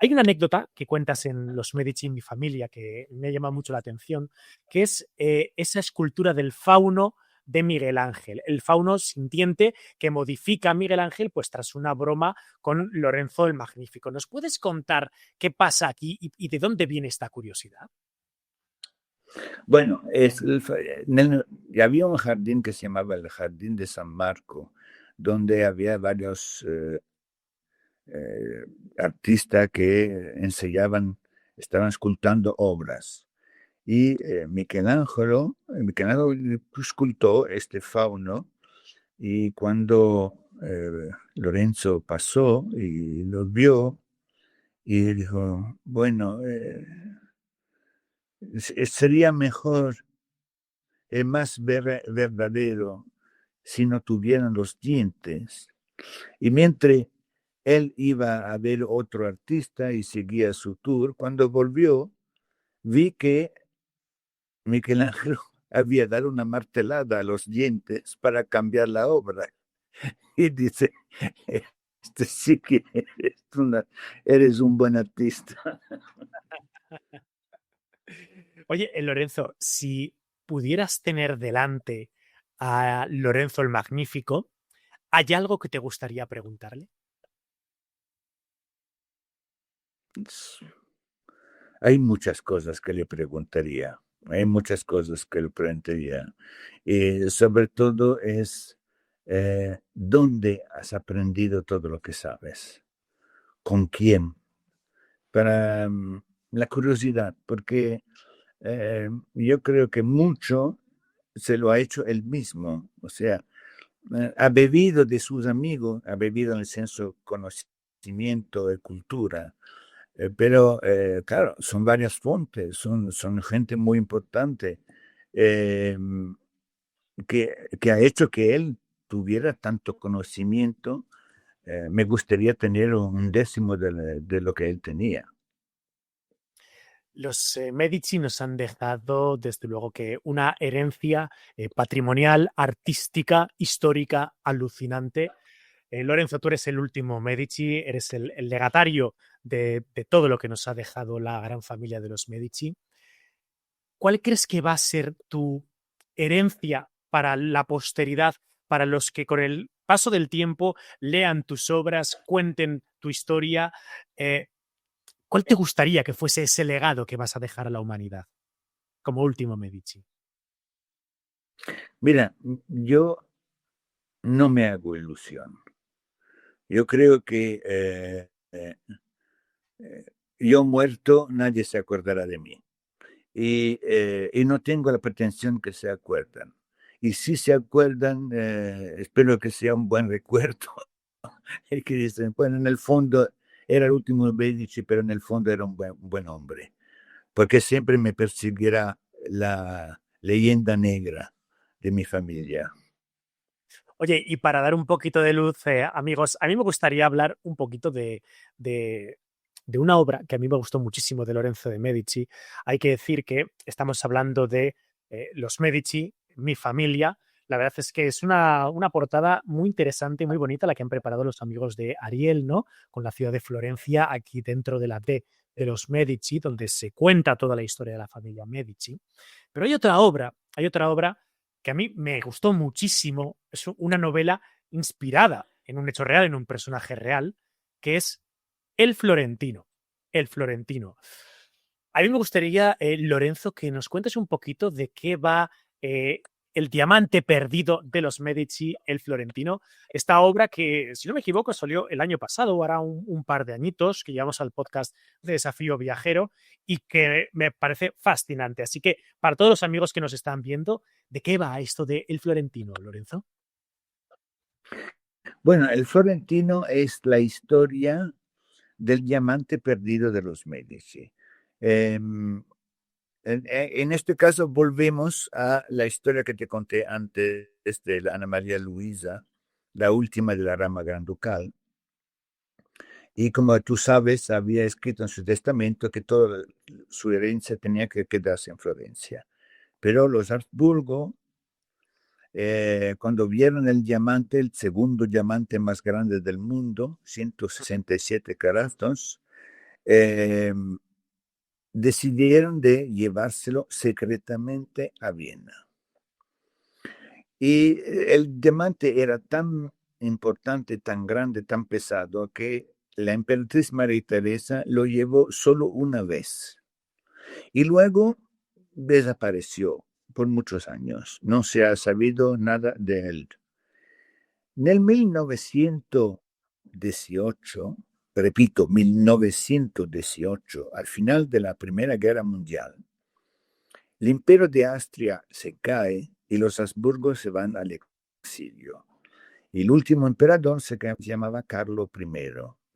Hay una anécdota que cuentas en Los Medici, mi familia, que me llama mucho la atención, que es esa escultura del fauno de Miguel Ángel, el fauno sintiente que modifica a Miguel Ángel pues tras una broma con Lorenzo el Magnífico. ¿Nos puedes contar qué pasa aquí y de dónde viene esta curiosidad? Bueno, había un jardín que se llamaba el Jardín de San Marco, donde había varios eh, artistas que enseñaban, estaban escultando obras. Y Michelangelo escultó este fauno y cuando Lorenzo pasó y lo vio y dijo, bueno, sería mejor, más verdadero si no tuvieran los dientes. Y mientras él iba a ver otro artista y seguía su tour, cuando volvió, vi que Michelangelo había dado una martelada a los dientes para cambiar la obra. Y dice, este sí que eres un buen artista. Oye, Lorenzo, si pudieras tener delante a Lorenzo el Magnífico, ¿hay algo que te gustaría preguntarle? Hay muchas cosas que le preguntaría. Hay muchas cosas que le preguntaría. Y sobre todo es, ¿dónde has aprendido todo lo que sabes? ¿Con quién? Para la curiosidad, porque yo creo que mucho se lo ha hecho él mismo. O sea, ha bebido de sus amigos, ha bebido en el senso conocimiento de cultura, pero claro, son varias fuentes, son gente muy importante eh, que ha hecho que él tuviera tanto conocimiento. Me gustaría tener un décimo de lo que él tenía. Los Medici nos han dejado, desde luego, que una herencia patrimonial, artística, histórica, alucinante. Lorenzo, tú eres el último Medici, eres el legatario de todo lo que nos ha dejado la gran familia de los Medici. ¿Cuál crees que va a ser tu herencia para la posteridad, para los que con el paso del tiempo lean tus obras, cuenten tu historia? ¿Cuál te gustaría que fuese ese legado que vas a dejar a la humanidad como último Medici? Mira, yo no me hago ilusión. Yo creo que yo muerto, nadie se acordará de mí. Y no tengo la pretensión que se acuerdan. Y si se acuerdan, espero que sea un buen recuerdo. Y que dicen, bueno, en el fondo era el último Medici, pero en el fondo era un buen hombre. Porque siempre me perseguirá la leyenda negra de mi familia. Oye, y para dar un poquito de luz, amigos, a mí me gustaría hablar un poquito de, de una obra que a mí me gustó muchísimo de Lorenzo de Medici. Hay que decir que estamos hablando de los Medici, mi familia. La verdad es que es una portada muy interesante y muy bonita la que han preparado los amigos de Ariel, ¿no? Con la ciudad de Florencia, aquí dentro de la D de los Medici, donde se cuenta toda la historia de la familia Medici. Pero hay otra obra que a mí me gustó muchísimo. Es una novela inspirada en un hecho real, en un personaje real, que es El Florentino. El Florentino. A mí me gustaría, Lorenzo, que nos cuentes un poquito de qué va El diamante perdido de los Medici, el Florentino. Esta obra que, si no me equivoco, salió el año pasado, o hará un par de añitos, que llevamos al podcast de Desafío Viajero y que me parece fascinante. Así que para todos los amigos que nos están viendo, ¿de qué va esto de El Florentino, Lorenzo? Bueno, el Florentino es la historia del diamante perdido de los Medici. En este caso volvemos a la historia que te conté antes de la Ana María Luisa, la última de la rama granducal. Y como tú sabes, había escrito en su testamento que toda su herencia tenía que quedarse en Florencia. Pero los Habsburgo, cuando vieron el diamante, el segundo diamante más grande del mundo, 167 carats, decidieron de llevárselo secretamente a Viena. Y el diamante era tan importante, tan grande, tan pesado, que la emperatriz María Teresa lo llevó solo una vez. Y luego desapareció por muchos años. No se ha sabido nada de él. En el 1918, repito, 1918, al final de la Primera Guerra Mundial, el imperio de Austria se cae y los Habsburgos se van al exilio. Y el último emperador se llamaba Carlo I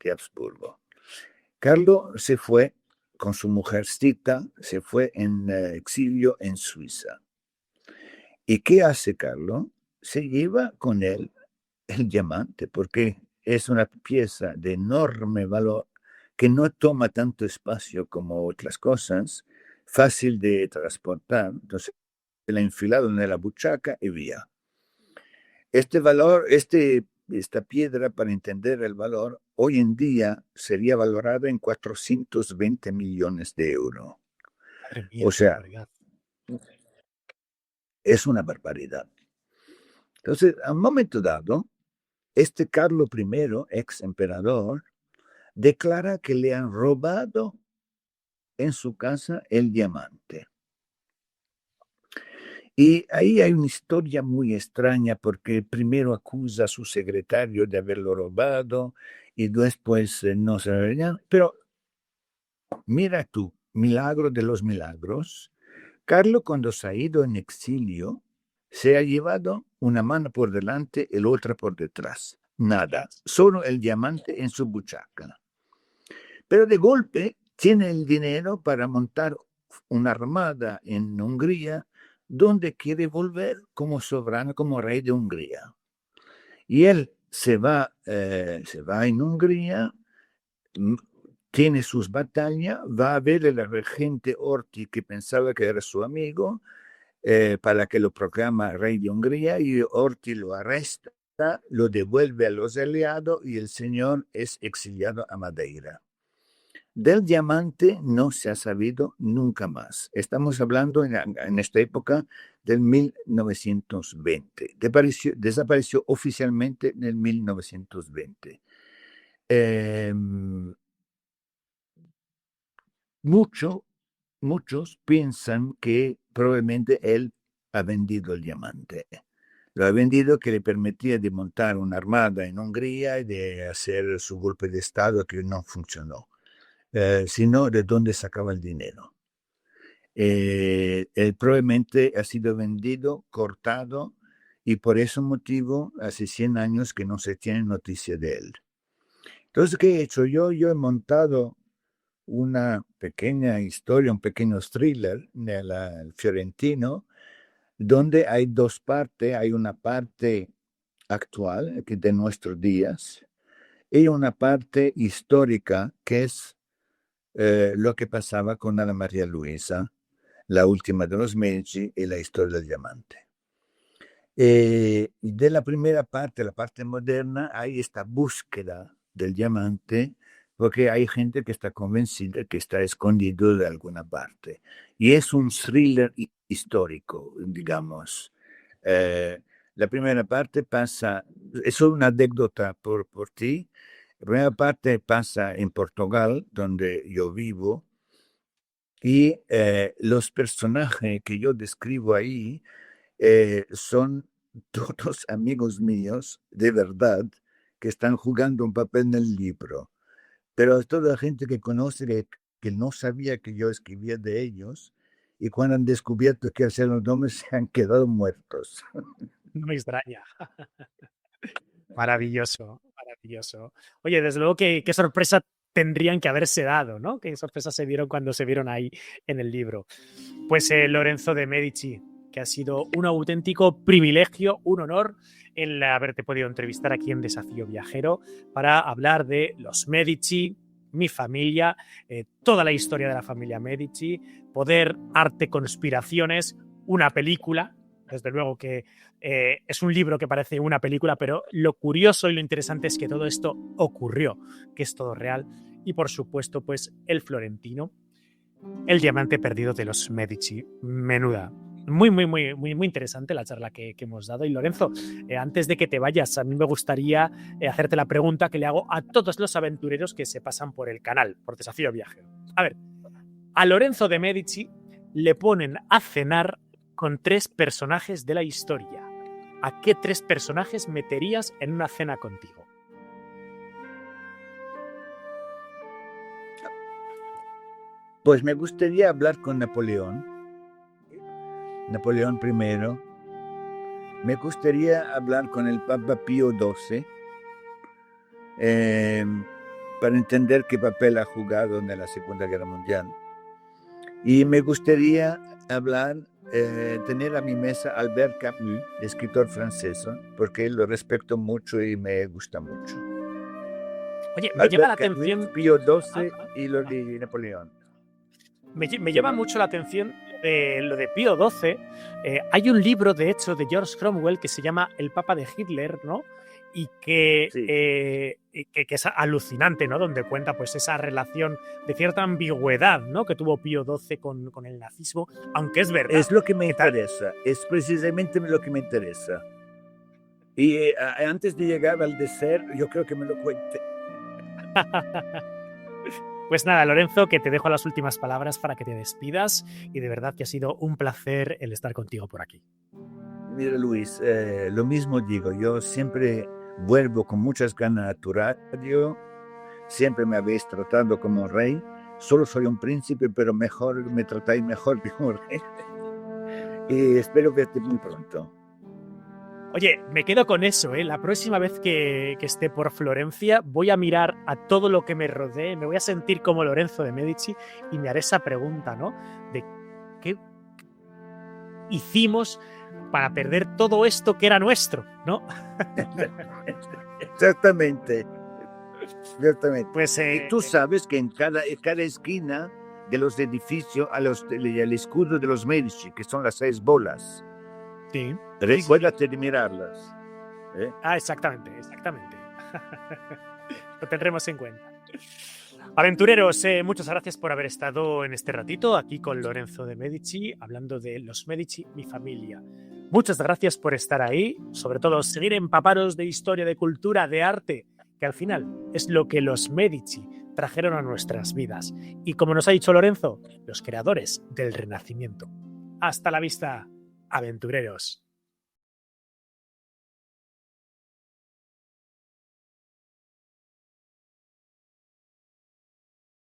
de Habsburgo. Carlo se fue con su mujercita, se fue en exilio en Suiza. ¿Y qué hace Carlo? Se lleva con él el diamante, porque es una pieza de enorme valor que no toma tanto espacio como otras cosas, fácil de transportar. Entonces, la ha enfilado en la buchaca y vía. Este valor, esta piedra, para entender el valor, hoy en día sería valorada en 420 millones de euros. Madre mía, O sea, barbaridad. es una barbaridad. Entonces, a un momento dado, este Carlo I, ex emperador, declara que le han robado en su casa el diamante. Y ahí hay una historia muy extraña porque primero acusa a su secretario de haberlo robado y después no se lo. Pero mira tú, milagro de los milagros, Carlo cuando se ha ido en exilio se ha llevado una mano por delante y la otra por detrás. Nada, solo el diamante en su buchaca. Pero de golpe tiene el dinero para montar una armada en Hungría donde quiere volver como soberano, como rey de Hungría. Y él se va en Hungría, tiene sus batallas, va a ver al regente Orti, que pensaba que era su amigo, para que lo proclama rey de Hungría, y Orti lo arresta, lo devuelve a los aliados y el señor es exiliado a Madeira. Del diamante no se ha sabido nunca más. Estamos hablando en esta época del 1920. Desapareció oficialmente en el 1920. Muchos piensan que probablemente él ha vendido el diamante. Lo ha vendido que le permitía de montar una armada en Hungría y de hacer su golpe de Estado que no funcionó. Sino de dónde sacaba el dinero. Probablemente ha sido vendido, cortado, y por ese motivo hace 100 años que no se tiene noticia de él. Entonces, ¿qué he hecho yo? Yo he montado una pequeña historia, un pequeño thriller del Fiorentino, donde hay dos partes. Hay una parte actual, que de nuestros días, y una parte histórica, que es lo que pasaba con Ana María Luisa, la última de los Medici, y la historia del diamante. Y de la primera parte, la parte moderna, hay esta búsqueda del diamante, porque hay gente que está convencida que está escondido de alguna parte. Y es un thriller histórico, digamos. La primera parte pasa, es una anécdota por ti. La primera parte pasa en Portugal, donde yo vivo, y los personajes que yo describo ahí son todos amigos míos, de verdad, que están jugando un papel en el libro. Pero es toda la gente que conoce que no sabía que yo escribía de ellos, y cuando han descubierto que hacían los nombres se han quedado muertos. No me extraña. Maravilloso, maravilloso. Oye, desde luego qué sorpresa tendrían que haberse dado, ¿no? Qué sorpresa se dieron cuando se vieron ahí en el libro. Pues Lorenzo de Medici, que ha sido un auténtico privilegio, un honor el haberte podido entrevistar aquí en Desafío Viajero para hablar de los Medici, mi familia, toda la historia de la familia Medici, poder, arte, conspiraciones, una película. Desde luego que es un libro que parece una película, pero lo curioso y lo interesante es que todo esto ocurrió, que es todo real. Y por supuesto, pues el florentino, el diamante perdido de los Medici. Menuda. Muy interesante la charla que hemos dado. Y Lorenzo, antes de que te vayas, a mí me gustaría hacerte la pregunta que le hago a todos los aventureros que se pasan por el canal, por Desafío Viajero. A ver, a Lorenzo de Medici le ponen a cenar con 3 personajes de la historia. ¿A qué 3 personajes meterías en una cena contigo? Pues me gustaría hablar con Napoleón I. Me gustaría hablar con el Papa Pío XII para entender qué papel ha jugado en la Segunda Guerra Mundial. Y me gustaría tener a mi mesa Albert Camus, escritor francés, porque lo respeto mucho y me gusta mucho. Oye, me llama la atención... Camus, Pío XII y Napoleón. Me llama mucho la atención lo de Pío XII. Hay un libro, de hecho, de George Cromwell que se llama El Papa de Hitler, ¿no? Y que, Sí. que es alucinante, ¿no? Donde cuenta pues esa relación de cierta ambigüedad, ¿no? Que tuvo Pío XII con el nazismo, aunque es verdad. Es lo que me interesa, es precisamente lo que me interesa. Y antes de llegar al dessert, yo creo que me lo cuente. Pues nada, Lorenzo, que te dejo las últimas palabras para que te despidas, y de verdad que ha sido un placer el estar contigo por aquí. Mira, Luis, lo mismo digo, yo siempre vuelvo con muchas ganas a tu radio, siempre me habéis tratado como rey, solo soy un príncipe, pero me tratáis mejor que un rey. Y espero verte muy pronto. Oye, me quedo con eso, ¿eh? La próxima vez que esté por Florencia voy a mirar a todo lo que me rodee, me voy a sentir como Lorenzo de Medici y me haré esa pregunta, ¿no? De qué hicimos para perder todo esto que era nuestro, ¿no? Exactamente. Pues y tú sabes que en cada esquina de los edificios el escudo de los Medici, que son las 6 bolas. Sí. Recuérdate de mirarlas. Exactamente. Lo tendremos en cuenta. Aventureros, muchas gracias por haber estado en este ratito aquí con Lorenzo de Medici, hablando de los Medici, mi familia. Muchas gracias por estar ahí, sobre todo seguir empapados de historia, de cultura, de arte, que al final es lo que los Medici trajeron a nuestras vidas. Y como nos ha dicho Lorenzo, los creadores del Renacimiento. Hasta la vista, aventureros.